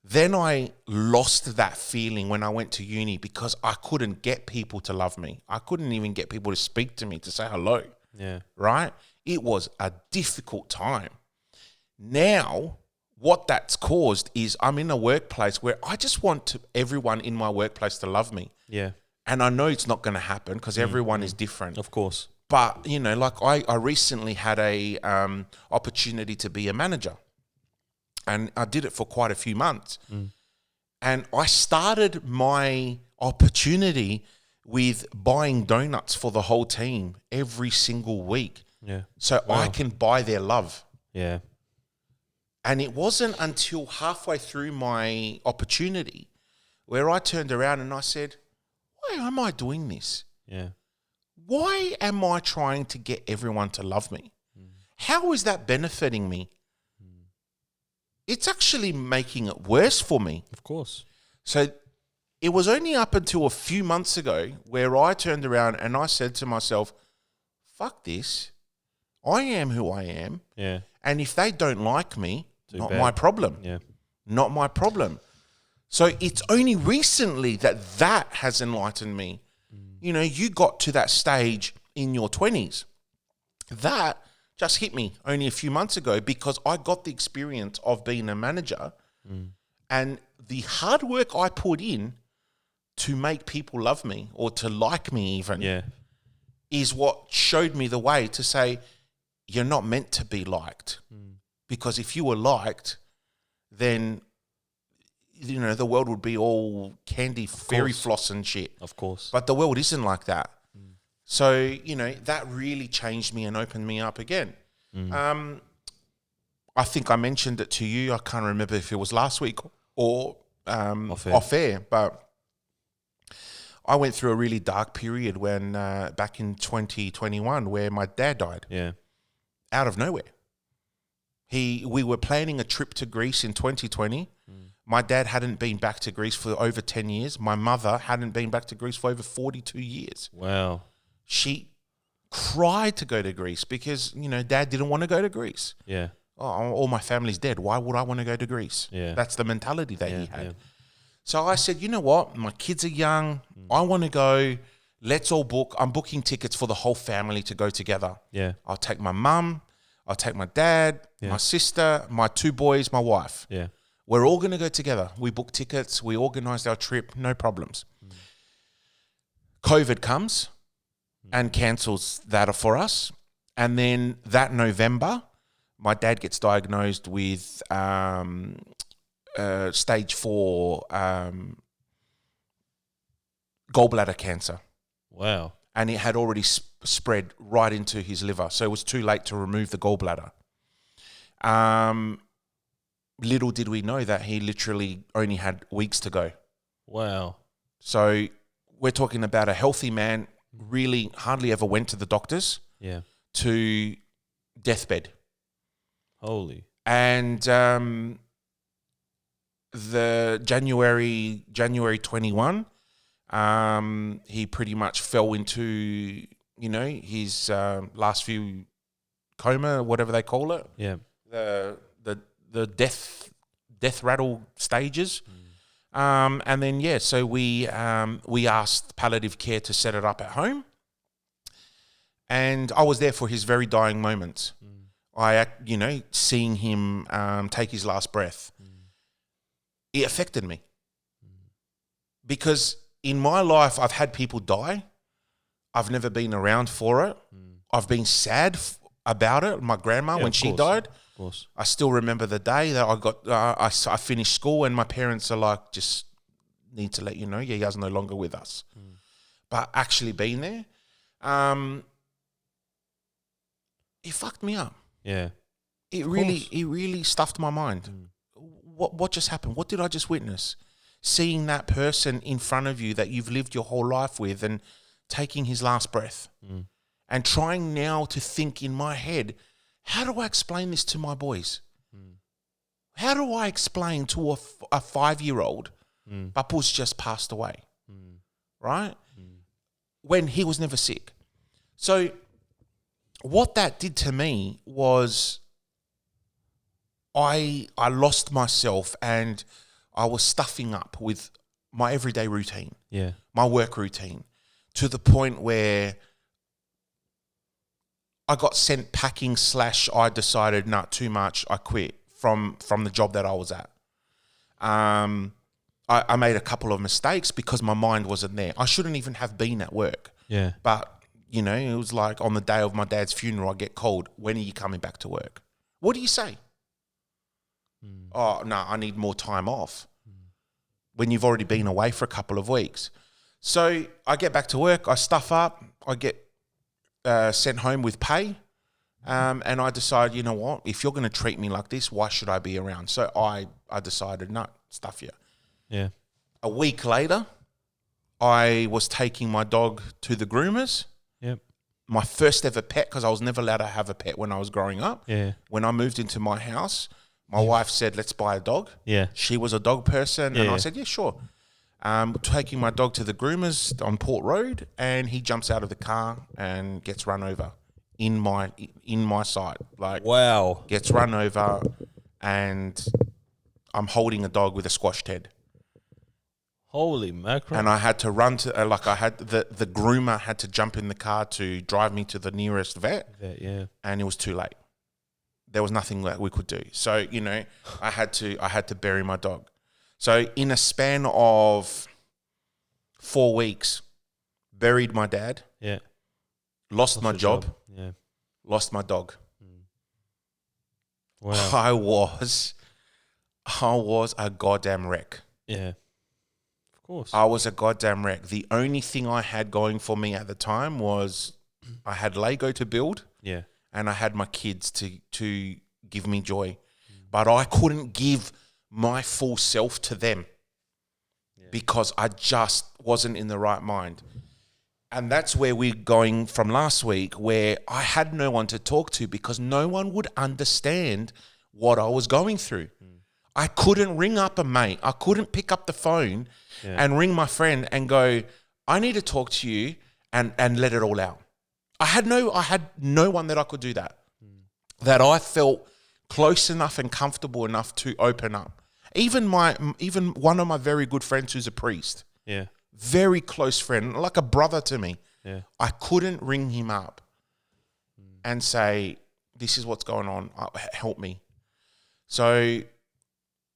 Then I lost that feeling when I went to uni because I couldn't get people to love me. I couldn't even get people to speak to me, to say hello. Yeah. Right? It was a difficult time. Now, what that's caused is I'm in a workplace where I just want everyone in my workplace to love me. Yeah. And I know it's not going to happen because everyone is different. Of course. But, like I recently had a opportunity to be a manager. And I did it for quite a few months. And I started my opportunity with buying donuts for the whole team every single week. Yeah. So I can buy their love. Yeah. And it wasn't until halfway through my opportunity where I turned around and I said, why am I doing this? Yeah. Why am I trying to get everyone to love me? How is that benefiting me? It's actually making it worse for me. Of course. So it was only up until a few months ago where I turned around and I said to myself, fuck this. I am who I am. Yeah. And if they don't like me, not bad. my problem. Yeah. Not my problem. So it's only recently that has enlightened me. You got to that stage in your 20s. That just hit me only a few months ago because I got the experience of being a manager and the hard work I put in to make people love me or to like me even is what showed me the way to say, you're not meant to be liked. Because if you were liked, then, the world would be all candy, fairy floss and shit. Of course. But the world isn't like that. So, that really changed me and opened me up again. I think I mentioned it to you. I can't remember if it was last week or off air, but I went through a really dark period when back in 2021 where my dad died. Yeah. Out of nowhere. We were planning a trip to Greece in 2020. My dad hadn't been back to Greece for over 10 years. My mother hadn't been back to Greece for over 42 years. Wow. She cried to go to Greece because, Dad didn't want to go to Greece. Yeah. Oh, all my family's dead. Why would I want to go to Greece? Yeah. That's the mentality that he had. Yeah. So I said, you know what? My kids are young. I want to go. Let's all book. I'm booking tickets for the whole family to go together. Yeah. I'll take my mum. I'll take my dad, my sister, my two boys, my wife. Yeah. We're all going to go together. We booked tickets. We organised our trip. No problems. COVID comes and cancels that for us. And then that November, my dad gets diagnosed with stage 4 gallbladder cancer. Wow. And it had already spread right into his liver. So it was too late to remove the gallbladder. Little did we know that he literally only had weeks to go. Wow. So we're talking about a healthy man, really hardly ever went to the doctors. Yeah. To deathbed. Holy. And the January 21, he pretty much fell into, his last few coma, whatever they call it. Yeah. The death rattle stages. And then, so we asked palliative care to set it up at home. And I was there for his very dying moments. Seeing him take his last breath. It affected me. Because in my life, I've had people die. I've never been around for it. I've been sad about it. My grandma, when she died, of course. I still remember the day that I got. I finished school, and my parents are like, "Just need to let you know, Yaya's no longer with us." But actually being there, it fucked me up. Yeah, it really stuffed my mind. What just happened? What did I just witness? Seeing that person in front of you that you've lived your whole life with and taking his last breath. and trying now to think in my head, how do I explain this to my boys? How do I explain to a 5-year-old, Papu's just passed away, right? When he was never sick. So what that did to me was I lost myself and I was stuffing up with my everyday routine, my work routine, to the point where I got sent packing / I decided, not too much, I quit from the job that I was at. I made a couple of mistakes because my mind wasn't there. I shouldn't even have been at work. Yeah. But, you know, it was like on the day of my dad's funeral, I get called, when are you coming back to work? What do you say? Oh, no, I need more time off. When you've already been away for a couple of weeks. So I get back to work, I stuff up, I get sent home with pay, and I decide, you know what, if you're going to treat me like this, why should I be around? So I decided, no, stuff you. Yeah. A week later, I was taking my dog to the groomers. Yep. My first ever pet, because I was never allowed to have a pet when I was growing up. Yeah. When I moved into my house, my wife said, let's buy a dog. Yeah. She was a dog person, and Yeah. I said, yeah, sure. Taking my dog to the groomers on Port Road, and he jumps out of the car and gets run over in my sight. Like, Wow. gets run over, and I'm holding a dog with a squashed head. Holy mackerel. And I had to run to, the groomer had to jump in the car to drive me to the nearest vet. Yeah. And it was too late. There was nothing that we could do. So, you know, I had to bury my dog. So in a span of 4 weeks, buried my dad. Yeah. Lost my job. Yeah. Lost my dog. Wow. I was a goddamn wreck. Yeah. Of course. I was a goddamn wreck. The only thing I had going for me at the time was I had Lego to build. Yeah. And I had my kids to give me joy. But I couldn't give my full self to them because I just wasn't in the right mind. And that's where we're going from last week, where I had no one to talk to because no one would understand what I was going through. I couldn't ring up a mate. I couldn't pick up the phone and ring my friend and go, I need to talk to you and let it all out. I had no one that I could do that. That I felt close enough and comfortable enough to open up. Even one of my very good friends who's a priest. Yeah. Very close friend, like a brother to me. Yeah. I couldn't ring him up and say, this is what's going on. Help me. So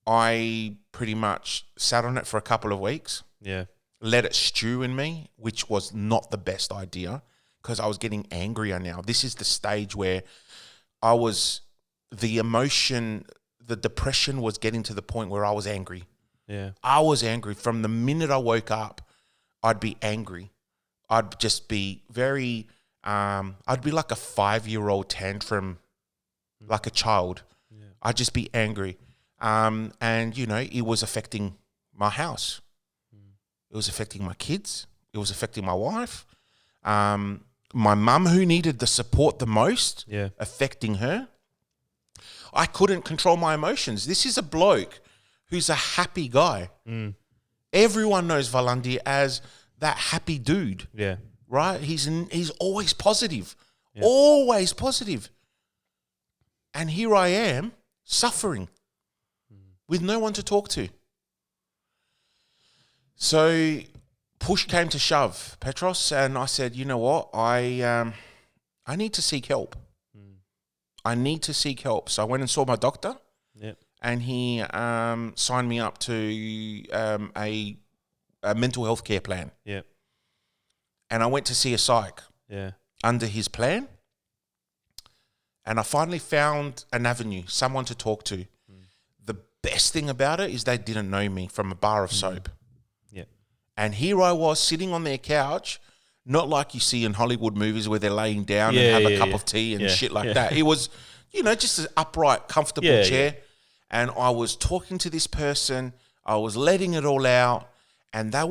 I pretty much sat on it for a couple of weeks. Yeah. Let it stew in me, which was not the best idea because I was getting angrier now. This is the stage where the emotion, the depression was getting to the point where I was angry. Yeah. I was angry. From the minute I woke up, I'd be angry. I'd just be very, I'd be like a 5-year-old tantrum, like a child. Yeah. I'd just be angry. And, you know, it was affecting my house. It was affecting my kids. It was affecting my wife. My mum, who needed the support the most, affecting her. I couldn't control my emotions. This is a bloke who's a happy guy. Everyone knows Valandi as that happy dude. Yeah. Right? He's always positive. Yeah. Always positive. And here I am suffering with no one to talk to. So push came to shove, Petros, and I said, you know what? I need to seek help. I need to seek help. So I went and saw my doctor. Yep. And he signed me up to a mental health care plan. Yep. And I went to see a psych under his plan. And I finally found an avenue, someone to talk to. The best thing about it is they didn't know me from a bar of soap. Yep. And here I was sitting on their couch, not like you see in Hollywood movies where they're laying down and have a cup of tea and shit like that. It was, you know, just an upright, comfortable chair. And I was talking to this person. I was letting it all out. And they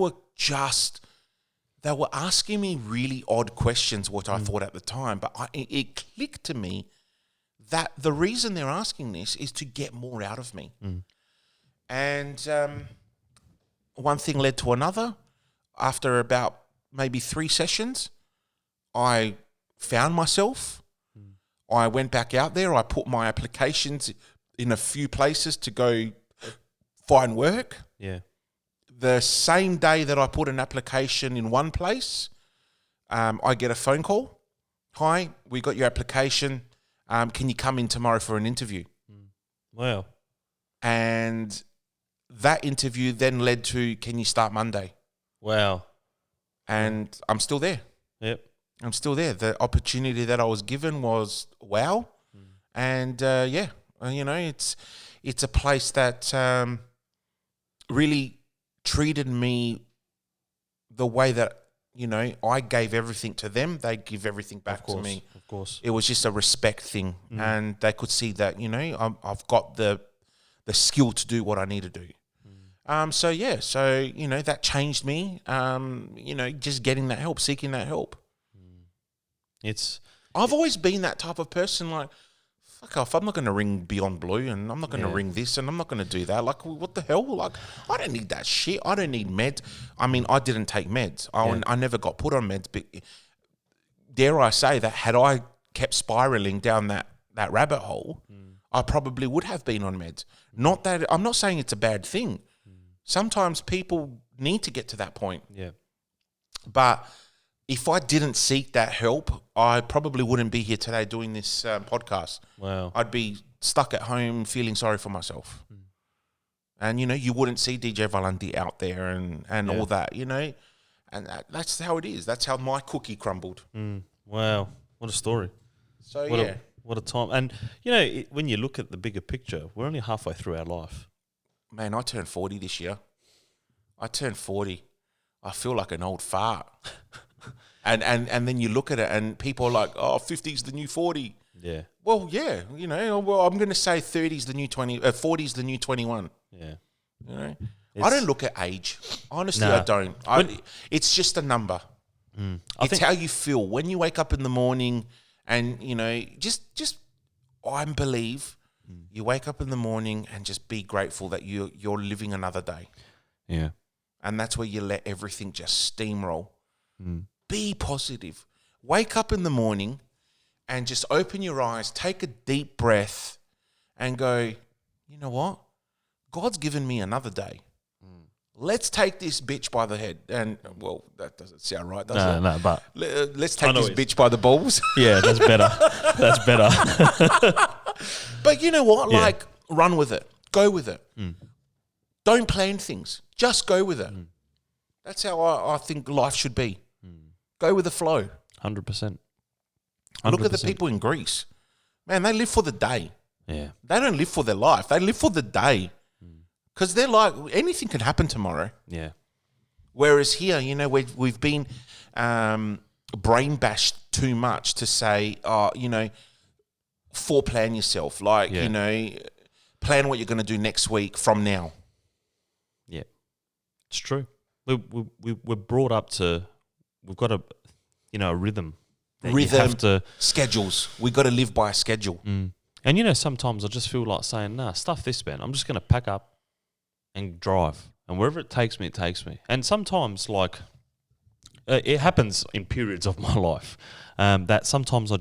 they were asking me really odd questions, what I thought at the time, but it clicked to me that the reason they're asking this is to get more out of me. And one thing led to another. After about maybe 3 sessions, I found myself. I went back out there. I put my applications in a few places to go find work. Yeah. The same day that I put an application in one place, I get a phone call. Hi, we got your application. Can you come in tomorrow for an interview? Wow. And that interview then led to, can you start Monday? Wow. And I'm still there. Yep. I'm still there. The opportunity that I was given was wow. And it's a place that really treated me the way that, I gave everything to them. They give everything back to me. Of course. It was just a respect thing. And they could see that, I've got the skill to do what I need to do. So that changed me, just getting that help, seeking that help. I've always been that type of person, like, fuck off, I'm not going to ring Beyond Blue and I'm not going to ring this and I'm not going to do that. Like, what the hell? Like, I don't need that shit. I don't need meds. I mean, I didn't take meds. I never got put on meds, but dare I say that had I kept spiraling down that rabbit hole, I probably would have been on meds. Not that, I'm not saying it's a bad thing. Sometimes people need to get to that point. Yeah. But if I didn't seek that help, I probably wouldn't be here today doing this podcast. Wow. I'd be stuck at home feeling sorry for myself. And, you wouldn't see DJ Valenti out there and all that, And that's how it is. That's how my cookie crumbled. Wow. What a story. So, What a time. And, when you look at the bigger picture, we're only halfway through our life. Man, I turned 40 this year. I turned 40. I feel like an old fart. And then you look at it and people are like, oh, 50's the new 40. Yeah. Well, yeah, I'm going to say 30's the new 20, 40's the new 21. Yeah. I don't look at age. Honestly, I don't. It's just a number. It's how you feel. When you wake up in the morning and, just I believe you wake up in the morning and just be grateful that you're living another day. Yeah. And that's where you let everything just steamroll. Be positive. Wake up in the morning and just open your eyes, take a deep breath and go, you know what? God's given me another day. Let's take this bitch by the head. And, well, that doesn't sound right, does it? No, but... Let's take this bitch by the balls. Yeah, that's better. That's better. But you know what? Like, run with it. Go with it. Don't plan things. Just go with it. That's how I think life should be. Go with the flow. 100%. Look at the people in Greece. Man, they live for the day. Yeah. They don't live for their life. They live for the day. Because they're like, anything can happen tomorrow. Yeah. Whereas here, we've been brain bashed too much to say, plan yourself. Like, plan what you're going to do next week from now. Yeah. It's true. We're brought up to, we've got a rhythm. Schedules. We've got to live by a schedule. And, sometimes I just feel like saying, nah, stuff this, man. I'm just going to pack up and drive. And wherever it takes me, it takes me. And sometimes, it happens in periods of my life that sometimes I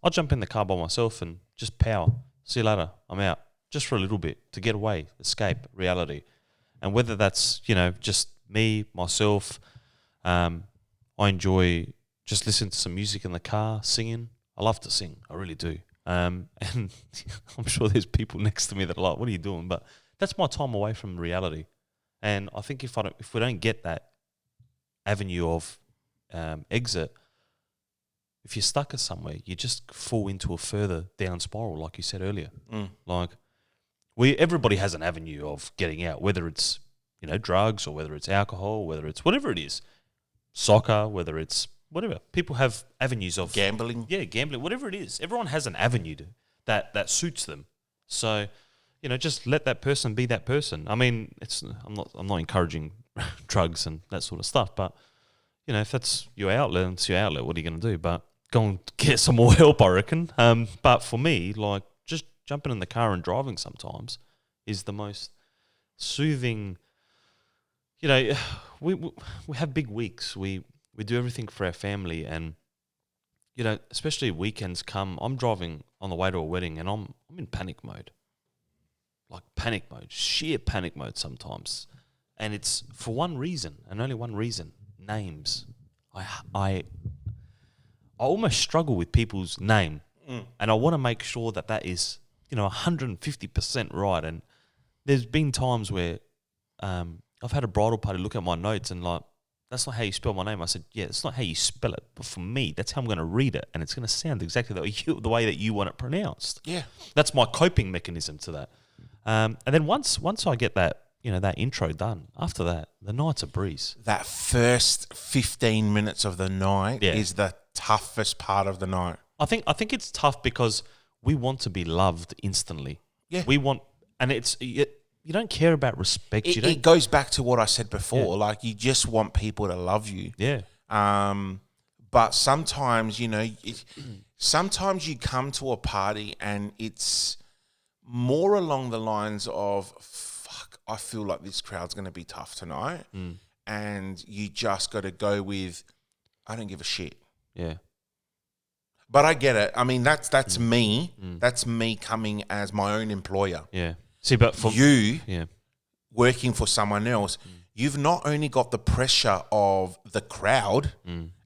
jump in the car by myself and just power. See you later. I'm out. Just for a little bit to get away, escape reality. And whether that's, just me, myself, I enjoy just listening to some music in the car, singing. I love to sing. I really do. And I'm sure there's people next to me that are like, what are you doing? But that's my time away from reality. And I think if we don't get that avenue of exit, if you're stuck at somewhere, you just fall into a further down spiral, like you said earlier. Like everybody has an avenue of getting out, whether it's drugs or whether it's alcohol, whether it's whatever it is, soccer, whether it's whatever. People have avenues of gambling. Yeah, gambling, whatever it is. Everyone has an avenue that suits them. So, just let that person be that person. I mean, I'm not encouraging drugs and that sort of stuff, but you know, if that's your outlet, it's your outlet. What are you going to do? But go and get some more help, I reckon. But for me, like, just jumping in the car and driving sometimes is the most soothing. You know, we have big weeks. We do everything for our family, and you know, especially weekends come. I'm driving on the way to a wedding, and I'm in panic mode, like panic mode, sheer panic mode sometimes, and it's for one reason and only one reason: names. I almost struggle with people's name, and I want to make sure that is, you know, 150% right. And there's been times where I've had a bridal party look at my notes and like, that's not how you spell my name. I said, yeah, it's not how you spell it, but for me, that's how I'm going to read it, and it's going to sound exactly the way that you want it pronounced. Yeah, that's my coping mechanism to that. And then once I get that, you know, that intro done, after that, the night's a breeze. That first 15 minutes of the night is the toughest part of the night. I think it's tough because we want to be loved instantly. Yeah, we want, and you don't care about respect. It goes back to what I said before. Yeah. Like, you just want people to love you. Yeah. But sometimes, you know, sometimes you come to a party and it's more along the lines of, fuck, I feel like this crowd's going to be tough tonight. And you just got to go with, I don't give a shit. Yeah. But I get it. I mean, that's me. That's me coming as my own employer. Yeah. See, but for you working for someone else, you've not only got the pressure of the crowd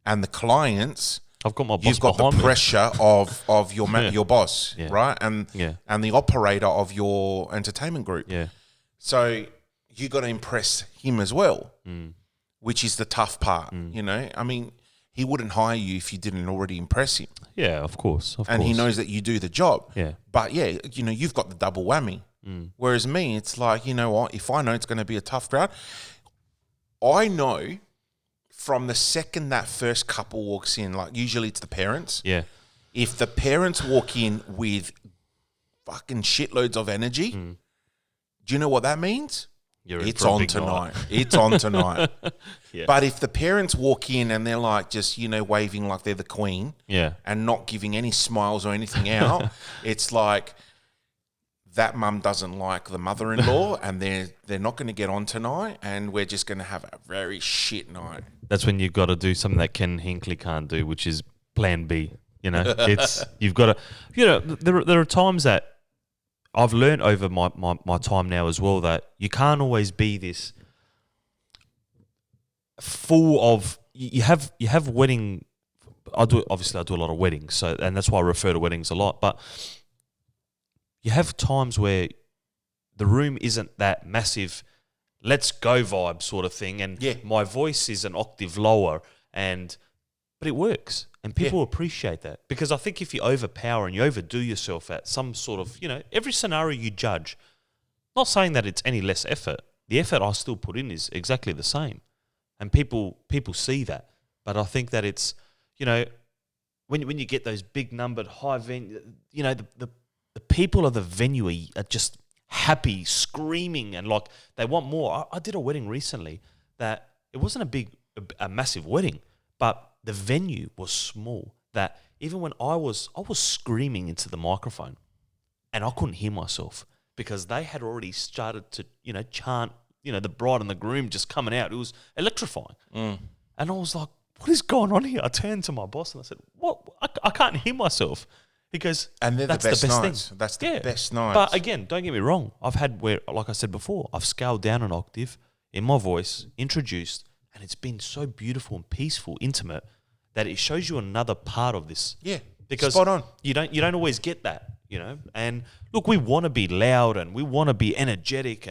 and the clients, I've got my boss you've got the pressure of your your boss, Yeah. right? And the operator of your entertainment group. Yeah. So you got to impress him as well, which is the tough part. You know, I mean, he wouldn't hire you if you didn't already impress him. Yeah, of course. And he knows that you do the job. Yeah. But yeah, you know, you've got the double whammy. Whereas me, it's like, you know what, if I know it's going to be a tough crowd, I know from the second that first couple walks in, like usually it's the parents. Yeah. If the parents walk in with fucking shitloads of energy, do you know what that means? It's on tonight. It's on tonight. Yeah. But if the parents walk in and they're like just, you know, waving like they're the queen and not giving any smiles or anything out, it's like, that mum doesn't like the mother-in-law and they're not going to get on tonight, and we're just going to have a very shit night. That's when you've got to do something that Ken Hinckley can't do, which is plan B. You know, you've got to, you know, there are times that I've learned over my time now as well that you can't always be this full of, you have wedding, I do a lot of weddings, so, and that's why I refer to weddings a lot, but you have times where the room isn't that massive, let's go vibe sort of thing, and my voice is an octave lower, but it works, and people appreciate that, because I think if you overpower and you overdo yourself at some sort of, you know, every scenario you judge, not saying that it's any less effort, the effort I still put in is exactly the same, and people see that, but I think that it's, you know, when you get those big numbered high venue, you know, the people of the venue are just happy, screaming, and like they want more. I did a wedding recently that it wasn't a massive wedding, but the venue was small. That even when I was screaming into the microphone, and I couldn't hear myself because they had already started to, you know, chant, you know, the bride and the groom just coming out. It was electrifying, and I was like, "What is going on here?" I turned to my boss and I said, "What? I can't hear myself." Because and they're that's the best nights. Thing. That's the best nights. But again, don't get me wrong. I've had where, like I said before, I've scaled down an octave in my voice, introduced, and it's been so beautiful and peaceful, intimate, that it shows you another part of this. Yeah, because spot on. You don't always get that, you know. And look, we want to be loud and we want to be energetic,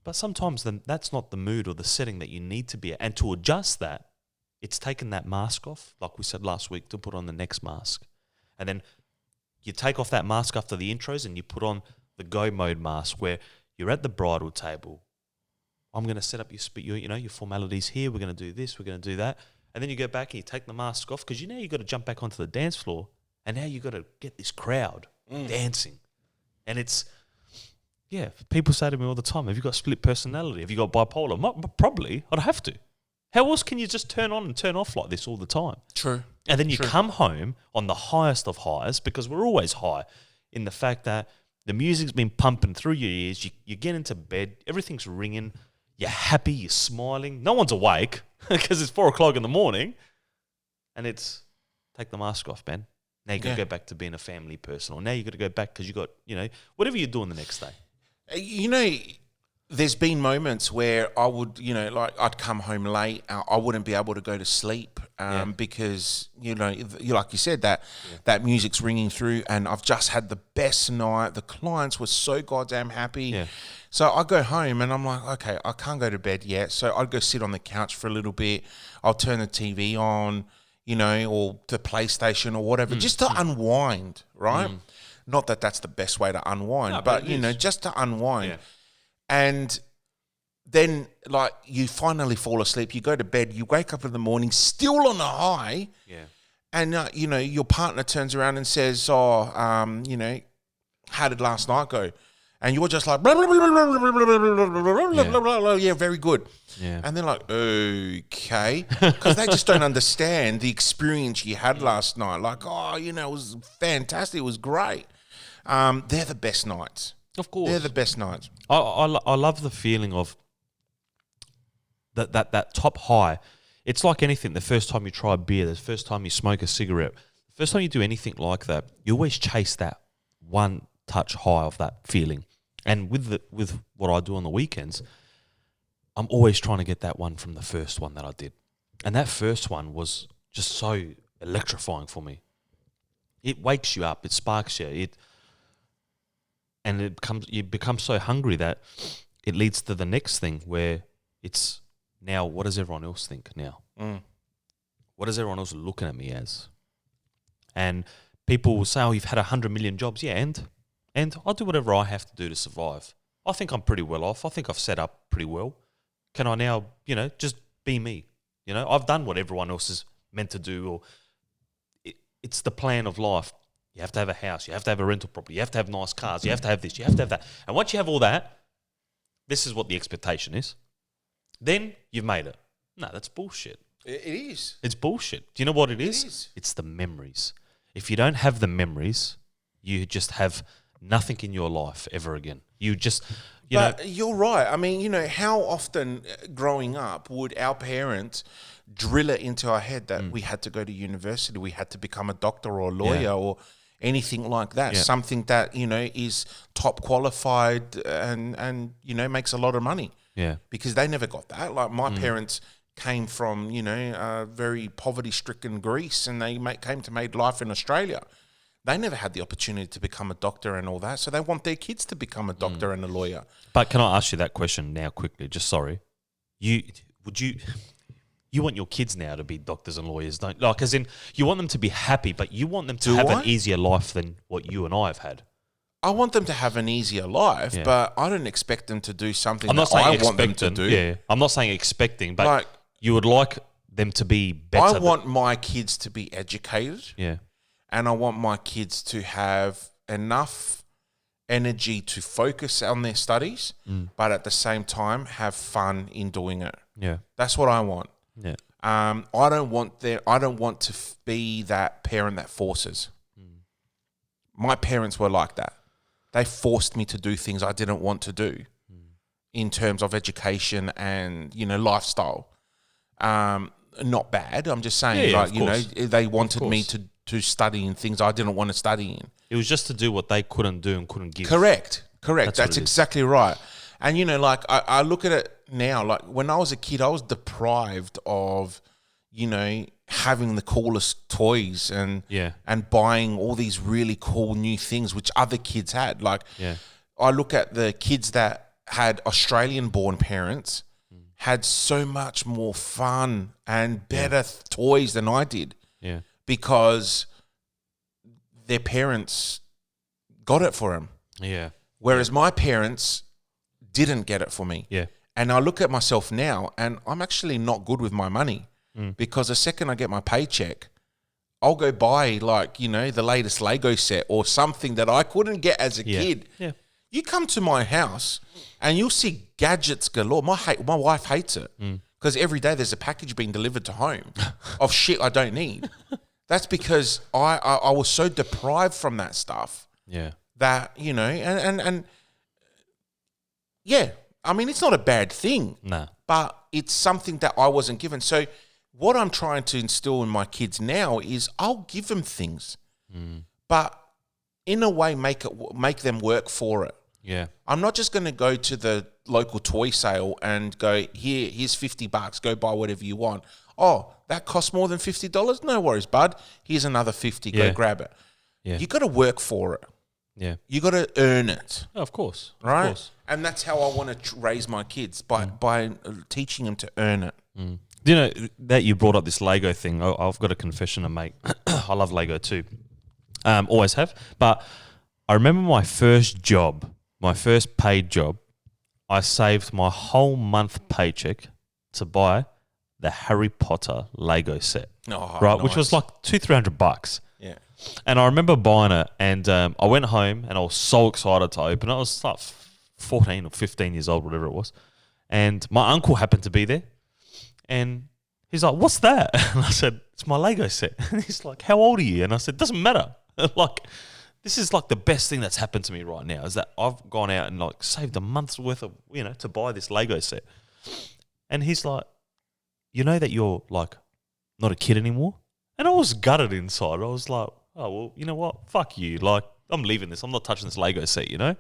but sometimes that's not the mood or the setting that you need to be at. And to adjust that, it's taking that mask off, like we said last week, to put on the next mask. And then you take off that mask after the intros and you put on the go mode mask where you're at the bridal table. I'm going to set up your formalities here. We're going to do this. We're going to do that. And then you go back and you take the mask off because you've got to jump back onto the dance floor. And now you've got to get this crowd dancing. And it's, people say to me all the time, have you got split personality? Have you got bipolar? Probably. I'd have to. How else can you just turn on and turn off like this all the time? True. And then you come home on the highest of highs, because we're always high in the fact that the music's been pumping through your ears. You get into bed, everything's ringing. You're happy, you're smiling. No one's awake because it's 4 o'clock in the morning. And it's, take the mask off, man. Now you got to go back to being a family person. Or now you got to go back because you got, whatever you're doing the next day. There's been moments where I would, I'd come home late. I wouldn't be able to go to sleep because, like you said, that music's ringing through and I've just had the best night. The clients were so goddamn happy. Yeah. So I go home and I'm like, okay, I can't go to bed yet. So I'd go sit on the couch for a little bit. I'll turn the TV on, or the PlayStation or whatever, just to unwind, right? Not that that's the best way to unwind, but just to unwind. Yeah. And then, you finally fall asleep. You go to bed. You wake up in the morning, still on a high. Yeah. And your partner turns around and says, "Oh, how did last night go?" And you're just like, blah, blah, blah, blah, blah, blah, blah, blah, yeah, very good. Yeah. And they're like, okay, because they just don't understand the experience you had last night. Like, it was fantastic. It was great. They're the best nights. Of course. They're the best nights. I love the feeling of that top high. It's like anything. The first time you try a beer, the first time you smoke a cigarette, the first time you do anything like that, you always chase that one touch high of that feeling. And with what I do on the weekends, I'm always trying to get that one from the first one that I did. And that first one was just so electrifying for me. It wakes you up. It sparks you. You become so hungry that it leads to the next thing where it's now, what does everyone else think now? What is everyone else looking at me as? And people will say, oh, you've had 100 million jobs. Yeah, and I'll do whatever I have to do to survive. I think I'm pretty well off. I think I've set up pretty well. Can I now, just be me? I've done what everyone else is meant to do. Or it's the plan of life. You have to have a house. You have to have a rental property. You have to have nice cars. You have to have this. You have to have that. And once you have all that, this is what the expectation is. Then you've made it. No, that's bullshit. It is. It's bullshit. Do you know what it is? It's the memories. If you don't have the memories, you just have nothing in your life ever again. You just, But you're right. I mean, how often growing up would our parents drill it into our head that we had to go to university, we had to become a doctor or a lawyer or anything like that, something that, is top qualified and makes a lot of money. Yeah. Because they never got that. Like my parents came from, very poverty-stricken Greece and they came to make life in Australia. They never had the opportunity to become a doctor and all that, so they want their kids to become a doctor and a lawyer. But can I ask you that question now quickly? Just sorry. You want your kids now to be doctors and lawyers, don't like? As in, you want them to be happy, but you want them to have an easier life than what you and I have had. I want them to have an easier life, but I don't expect them to do something I want them to do. Yeah, I'm not saying expecting, but you would like them to be better. I want my kids to be educated. Yeah. And I want my kids to have enough energy to focus on their studies, but at the same time have fun in doing it. Yeah, that's what I want. Yeah, I don't want to be that parent that forces. My parents were like that. They forced me to do things I didn't want to do in terms of education and lifestyle. Not bad. I'm just saying, they wanted me to study in things I didn't want to study in. It was just to do what they couldn't do and couldn't give. Correct. That's exactly right. And, I look at it now, like when I was a kid, I was deprived of, having the coolest toys and buying all these really cool new things, which other kids had. I look at the kids that had Australian-born parents had so much more fun and better toys than I did. Yeah. Because their parents got it for them. Yeah. Whereas my parents didn't get it for me. Yeah. And I look at myself now and I'm actually not good with my money because the second I get my paycheck, I'll go buy the latest Lego set or something that I couldn't get as a kid. Yeah. You come to my house and you'll see gadgets galore. My wife hates it because every day there's a package being delivered to home of shit I don't need. That's because I was so deprived from that stuff. Yeah. That, you know, and yeah, I mean, it's not a bad thing. Nah. But it's something that I wasn't given. So what I'm trying to instill in my kids now is I'll give them things, but in a way make them work for it. Yeah. I'm not just going to go to the local toy sale and go, here's $50, go buy whatever you want. Oh, that costs more than $50? No worries, bud. Here's another 50, go grab it. Yeah. You got to work for it. Yeah. You got to earn it. Oh, of course. Right? Of course. And that's how I want to raise my kids, by teaching them to earn it. Do you know that you brought up this Lego thing? I've got a confession to make. I love Lego too. Always have. But I remember my first job, my first paid job, I saved my whole month paycheck to buy the Harry Potter Lego set. Oh, right, nice. which was like $200-300. Yeah. And I remember buying it, and I went home, and I was so excited to open it. I was like 14 or 15 years old, whatever it was. And my uncle happened to be there, and he's like, "What's that?" And I said, "It's my Lego set." And he's like, "How old are you?" And I said, "Doesn't matter. Like, this is like the best thing that's happened to me right now, is that I've gone out and like saved a month's worth of, you know, to buy this Lego set." And he's like, "You know that you're like not a kid anymore?" And I was gutted inside. I was like, "Oh, well, you know what? Fuck you. Like, I'm leaving this. I'm not touching this Lego set, you know?"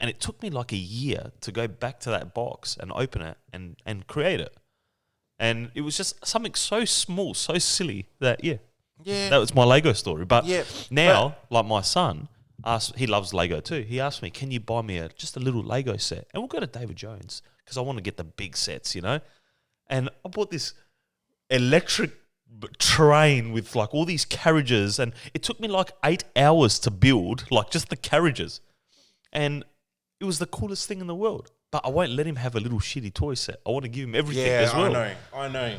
And it took me like a year to go back to that box and open it and create it. And it was just something so small, so silly that, that was my Lego story. But now, like my son, he loves Lego too. He asked me, "Can you buy me just a little Lego set?" And we'll go to David Jones because I want to get the big sets, you know? And I bought this electric train with like all these carriages, and it took me like 8 hours to build, like just the carriages. And it was the coolest thing in the world. But I won't let him have a little shitty toy set. I want to give him everything as well. I know.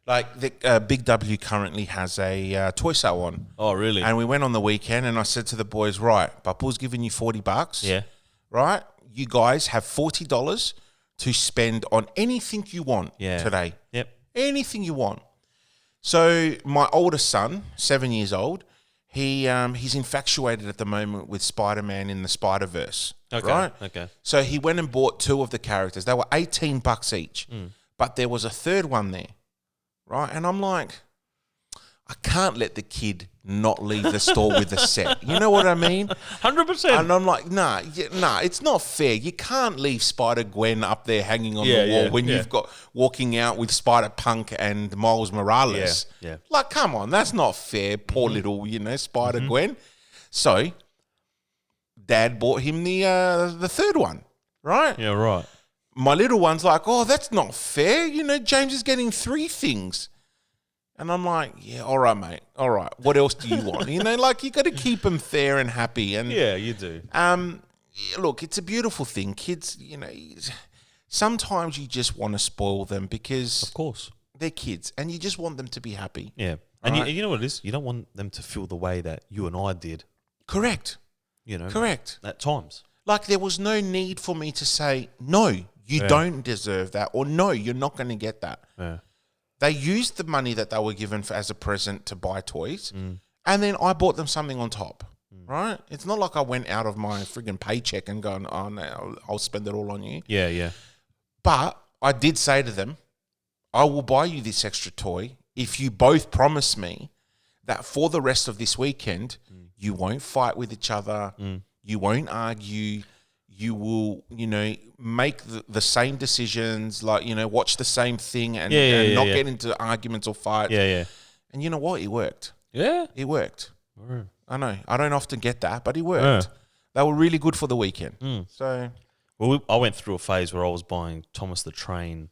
Like the Big W currently has a toy sale on. Oh, really? And we went on the weekend, and I said to the boys, "Right, Bubbles giving you $40. Yeah. Right? You guys have $40 to spend on anything you want today. Yep. Anything you want." So my oldest son, 7 years old, he's infatuated at the moment with Spider-Man in the Spider-Verse. Okay. Right? Okay. So he went and bought 2 of the characters. They were $18 each. But there was a third one there. Right? And I'm like, I can't let the kid not leave the store with the set. You know what I mean? 100%. And I'm like, nah, it's not fair. You can't leave Spider-Gwen up there hanging on the wall when you've got walking out with Spider-Punk and Miles Morales. Yeah. Like, come on, that's not fair. Poor little, Spider-Gwen. So, Dad bought him the third one, right? Yeah, right. My little one's like, "Oh, that's not fair. James is getting 3 things." And I'm like, "Yeah, all right, mate. All right. What else do you want?" Like, you got to keep them fair and happy. And yeah, you do. Look, it's a beautiful thing. Kids, sometimes you just want to spoil them because Of course. they're kids and you just want them to be happy. Yeah. And you know what it is? You don't want them to feel the way that you and I did. Correct. Correct. At times. Like, there was no need for me to say, "No, you don't deserve that," or "No, you're not going to get that." Yeah. They used the money that they were given as a present to buy toys, and then I bought them something on top, right? It's not like I went out of my friggin' paycheck and gone, "Oh, no, I'll spend it all on you." Yeah, yeah. But I did say to them, "I will buy you this extra toy if you both promise me that for the rest of this weekend, you won't fight with each other, you won't argue, you will, make the same decisions, like, watch the same thing and not get into arguments or fights." Yeah, yeah. And you know what? It worked. Yeah. It worked. Right. I know. I don't often get that, but it worked. They were really good for the weekend. So, Well, I went through a phase where I was buying Thomas the Train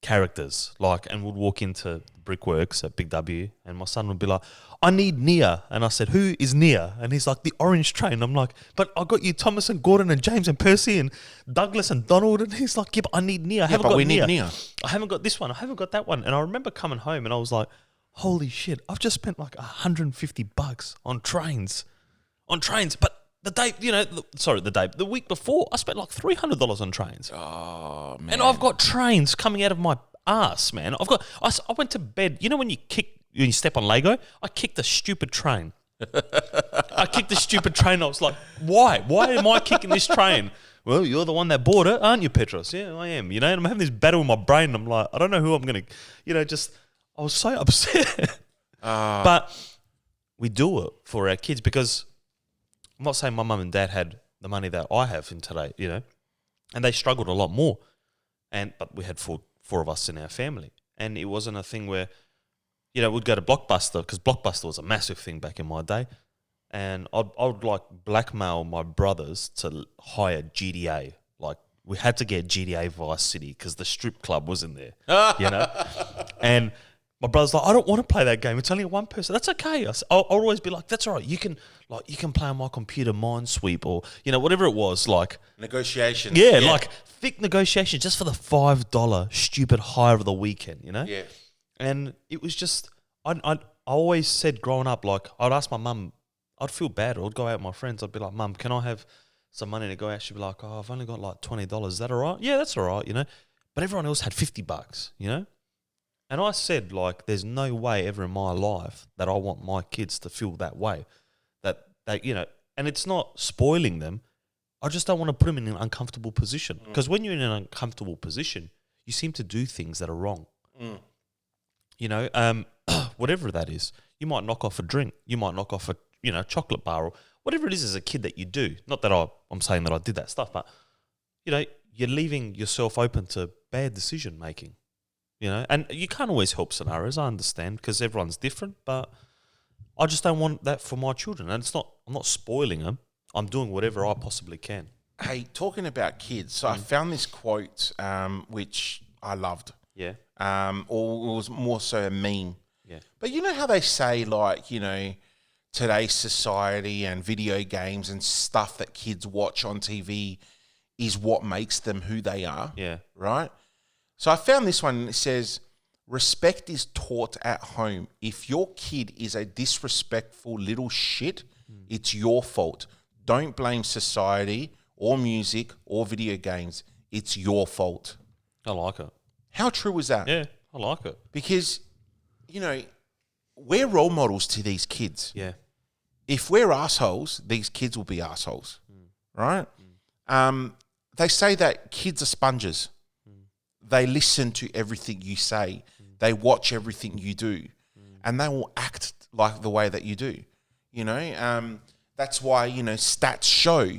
characters, and would walk into Brickworks at Big W, and my son would be like, "I need Nia," and I said, "Who is Nia?" And he's like, "The orange train." I'm like, "But I got you Thomas and Gordon and James and Percy and Douglas and Donald," and he's like, "Yeah, but I need Nia. I haven't got Nia. Need Nia. I haven't got this one. I haven't got that one." And I remember coming home and I was like, "Holy shit! I've just spent like $150 on trains, but." The week before, I spent like $300 on trains. Oh, man. And I've got trains coming out of my ass, man. I went to bed. You know when you step on Lego? I kicked a stupid train. I kicked the stupid train. I was like, why? Why am I kicking this train? Well, you're the one that bought it, aren't you, Petros? Yeah, I am. And I'm having this battle in my brain. I'm like, I don't know who I'm going to, I was so upset. But we do it for our kids because I'm not saying my mum and dad had the money that I have in today, and they struggled a lot more. But we had four of us in our family. And it wasn't a thing where, we'd go to Blockbuster because Blockbuster was a massive thing back in my day. And I would like blackmail my brothers to hire GTA. Like we had to get GTA Vice City because the strip club was in there, And my brother's like, I don't want to play that game. It's only one person. That's okay. I'll always be like, that's all right. You can play on my computer Minesweep or whatever it was like negotiations. Yeah, like thick negotiation just for the $5 stupid hire of the weekend. Yeah. And it was just I always said growing up, like I'd ask my mum. I'd feel bad, or I'd go out with my friends. I'd be like, Mum, can I have some money to go out? She'd be like, oh, I've only got like $20. Is that all right? Yeah, that's all right, But everyone else had $50, And I said, like, there's no way ever in my life that I want my kids to feel that way. That and it's not spoiling them. I just don't want to put them in an uncomfortable position. Because when you're in an uncomfortable position, you seem to do things that are wrong. Whatever that is. You might knock off a drink. You might knock off a chocolate bar or whatever it is as a kid that you do. Not that I'm saying that I did that stuff, but, you're leaving yourself open to bad decision making, And you can't always help scenarios, I understand, because everyone's different, but I just don't want that for my children. And I'm not spoiling them. I'm doing whatever I possibly can. Hey, talking about kids, so I found this quote which I loved. Yeah. Or it was more so a meme. Yeah. But you know how they say, like, today's society and video games and stuff that kids watch on TV is what makes them who they are. Yeah. Right? So I found this one. It says, respect is taught at home. If your kid is a disrespectful little shit, it's your fault. Don't blame society or music or video games. It's your fault. I like it. How true is that? Yeah, I like it. Because, we're role models to these kids. Yeah. If we're assholes, these kids will be assholes, right? They say that kids are sponges. They listen to everything you say. They watch everything you do, and they will act like the way that you do. That's why stats show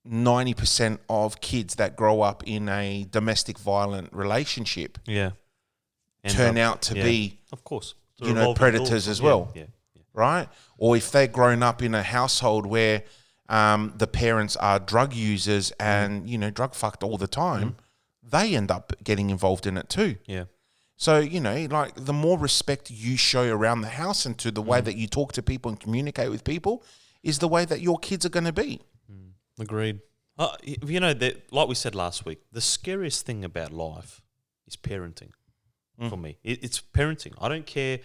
90% of kids that grow up in a domestic violent relationship, turn out to be, of course, predators as well. Yeah. Right? Or if they're grown up in a household where the parents are drug users and, drug fucked all the time, they end up getting involved in it too. Yeah. So, like the more respect you show around the house and to the way that you talk to people and communicate with people is the way that your kids are going to be. Agreed. Like we said last week, the scariest thing about life is parenting for me. It's parenting. I don't care...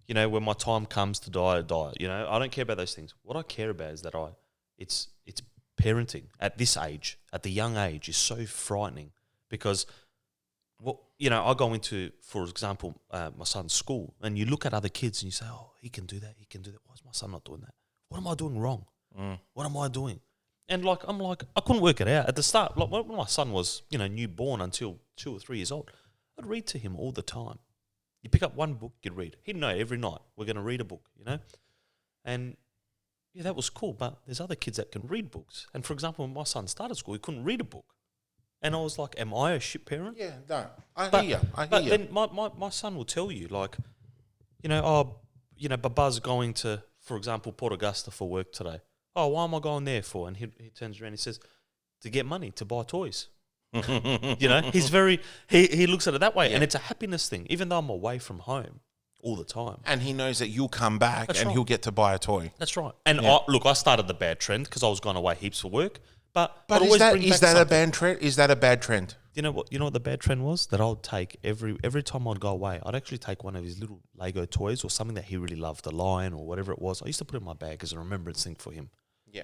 when my time comes to die, I die. I don't care about those things. What I care about is that it's parenting at this age, at the young age, is so frightening because, I go into, for example, my son's school, and you look at other kids and you say, oh, he can do that, he can do that. Why is my son not doing that? What am I doing wrong? What am I doing? And I couldn't work it out at the start. Like when my son was, newborn until 2 or 3 years old, I'd read to him all the time. You pick up one book, you read. He'd know every night we're going to read a book, And, that was cool, but there's other kids that can read books. And, for example, when my son started school, he couldn't read a book. And I was like, am I a shit parent? Yeah, no. I hear you. But then my son will tell you, like, Baba's going to, for example, Port Augusta for work today. Oh, why am I going there for? And he turns around and he says, to get money, to buy toys. He's very he looks at it that way, and it's a happiness thing, even though I'm away from home all the time. And he knows that you'll come back he'll get to buy a toy. That's right. And I started the bad trend because I was going away heaps for work. But is that a bad trend? Is that a bad trend? You know what the bad trend was? That I would take every time I'd go away, I'd actually take one of his little Lego toys or something that he really loved, a lion or whatever it was. I used to put it in my bag as a remembrance thing for him. Yeah.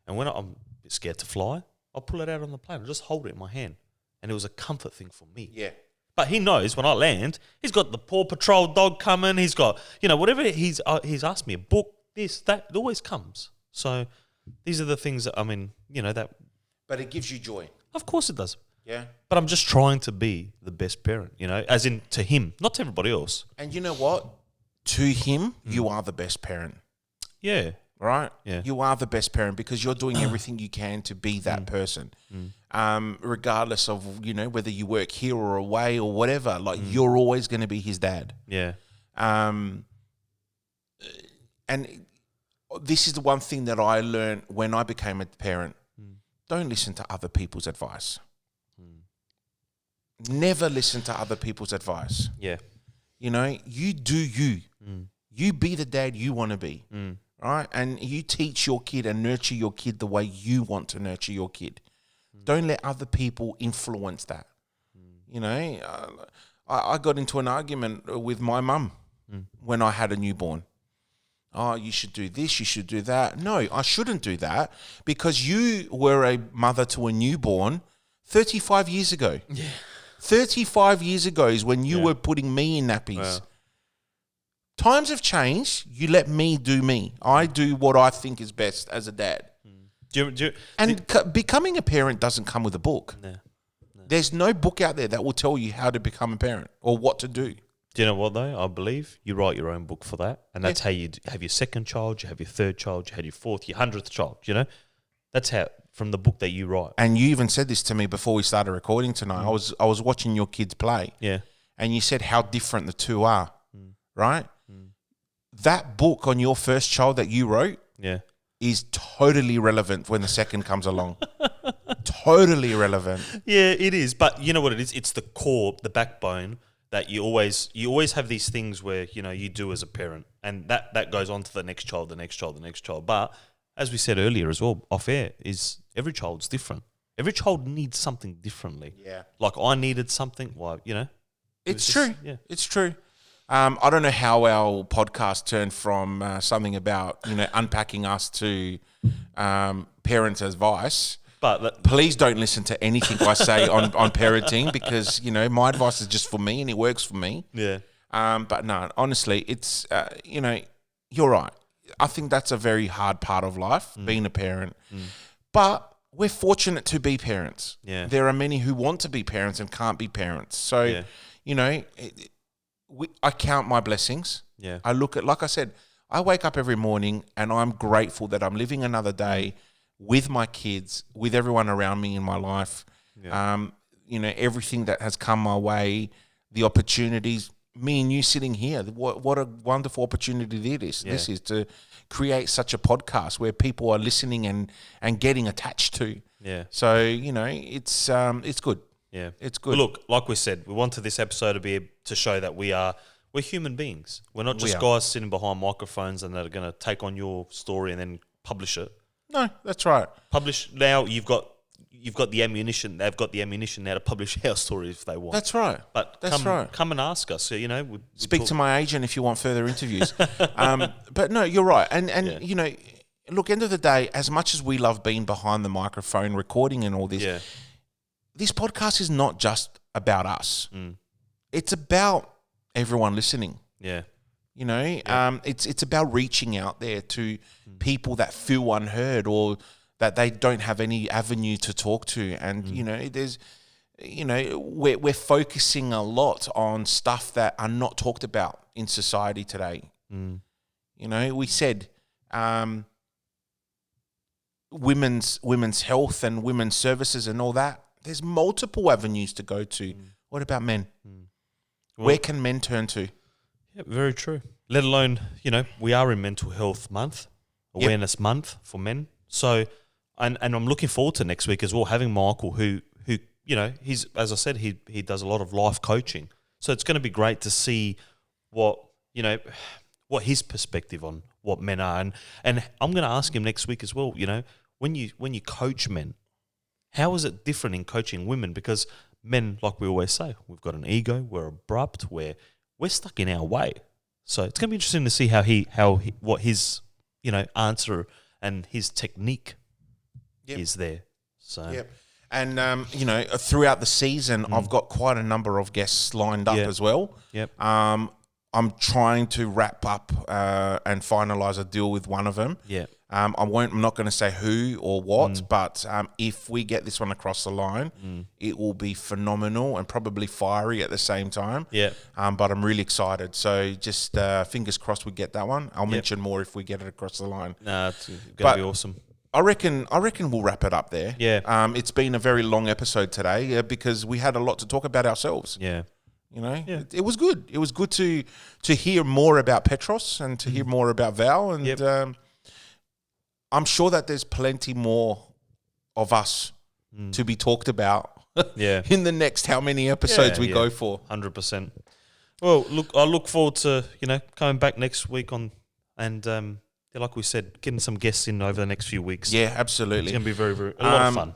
And when I'm a bit scared to fly, I'll pull it out on the plane. I'll just hold it in my hand. And it was a comfort thing for me. Yeah. But he knows when I land, he's got the Paw Patrol dog coming. He's got, whatever he's asked me, a book, this, that, it always comes. So these are the things that, that. But it gives you joy. Of course it does. Yeah. But I'm just trying to be the best parent, as in to him, not to everybody else. And you know what? To him, you are the best parent. Yeah. Right? Yeah. You are the best parent because you're doing everything you can to be that person. Regardless of, whether you work here or away or whatever, like you're always going to be his dad. Yeah. And this is the one thing that I learned when I became a parent. Don't listen to other people's advice. Never listen to other people's advice. Yeah. You do you. You be the dad you want to be. Right? And you teach your kid and nurture your kid the way you want to nurture your kid. Don't let other people influence that. I got into an argument with my mum when I had a newborn. Oh, you should do this, you should do that. No, I shouldn't do that because you were a mother to a newborn 35 years ago. Yeah. 35 years ago is when you were putting me in nappies. Wow. Times have changed. You let me do me. I do what I think is best as a dad. Becoming a parent doesn't come with a book. No. There's no book out there that will tell you how to become a parent or what to do. Do you know what, though? I believe you write your own book for that. And that's how you have your second child, you have your third child, you have your fourth, your 100th child, That's how, from the book that you write. And you even said this to me before we started recording tonight. I was watching your kids play. Yeah. And you said how different the two are, right? That book on your first child that you wrote is totally relevant when the second comes along. Totally relevant. Yeah, it is. But you know what it is? It's the core, the backbone that you always have these things where, you do as a parent. And that goes on to the next child, the next child, the next child. But as we said earlier as well, off air, is every child's different. Every child needs something differently. Yeah. Like I needed something, It's true. Yeah. It's true. I don't know how our podcast turned from something about, unpacking us to parents' advice. But please don't listen to anything I say on parenting because, my advice is just for me and it works for me. Yeah. But no, honestly, it's, you're right. I think that's a very hard part of life, being a parent. But we're fortunate to be parents. Yeah. There are many who want to be parents and can't be parents. So, I count my blessings. Yeah. I look at, like I said, I wake up every morning and I'm grateful that I'm living another day with my kids, with everyone around me in my life. Yeah. Everything that has come my way, the opportunities, me and you sitting here. What a wonderful opportunity it is. Yeah. This is to create such a podcast where people are listening and getting attached to. Yeah. So, it's good. Yeah, it's good. Well, look, like we said, we wanted this episode to be to show that we're human beings. We're not just guys sitting behind microphones and that are going to take on your story and then publish it. No, that's right. Publish now. You've got the ammunition. They've got the ammunition now to publish our story if they want. That's right. But come and ask us. So, speak to my agent if you want further interviews. But no, you're right. And look, end of the day, as much as we love being behind the microphone, recording and all this. Yeah. This podcast is not just about us. It's about everyone listening. Yeah. It's about reaching out there to people that feel unheard or that they don't have any avenue to talk to. And, there's, we're focusing a lot on stuff that are not talked about in society today. We said women's health and women's services and all that. There's multiple avenues to go to. What about men? Well, where can men turn to? Yeah, very true. Let alone, we are in Mental Health Month, Awareness Month for men. So, and I'm looking forward to next week as well, having Michael who he's, as I said, he does a lot of life coaching. So it's going to be great to see what his perspective on what men are. And I'm going to ask him next week as well, when you coach men, how is it different in coaching women? Because men, like we always say, we've got an ego, we're abrupt, we're stuck in our way. So it's going to be interesting to see what his answer and his technique is there. So And, throughout the season, I've got quite a number of guests lined up as well. Yep. I'm trying to wrap up and finalise a deal with one of them. Yeah. I'm not going to say who or what, but if we get this one across the line, it will be phenomenal and probably fiery at the same time. Yeah. But I'm really excited. So just fingers crossed we get that one. I'll mention more if we get it across the line. Nah, it's going to be awesome. I reckon we'll wrap it up there. Yeah. It's been a very long episode today because we had a lot to talk about ourselves. Yeah. It was good. It was good to hear more about Petros and to hear more about Val. And I'm sure that there's plenty more of us to be talked about in the next how many episodes we go for. 100%. Well, look, I look forward to, coming back next week and like we said, getting some guests in over the next few weeks. Yeah, absolutely. It's going to be very, very, a lot of fun.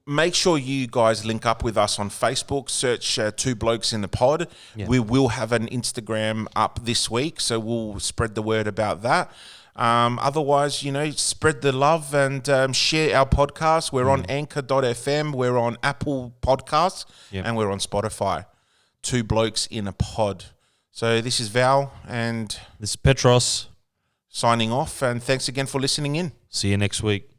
Make sure you guys link up with us on Facebook. Search Two Blokes in the Pod. Yeah. We will have an Instagram up this week, so we'll spread the word about that. Otherwise, spread the love and share our podcast. We're on Anchor.fm. We're on Apple Podcasts, and we're on Spotify. Two Blokes in a Pod. So this is Val, and this is Petros. Signing off, and thanks again for listening in. See you next week.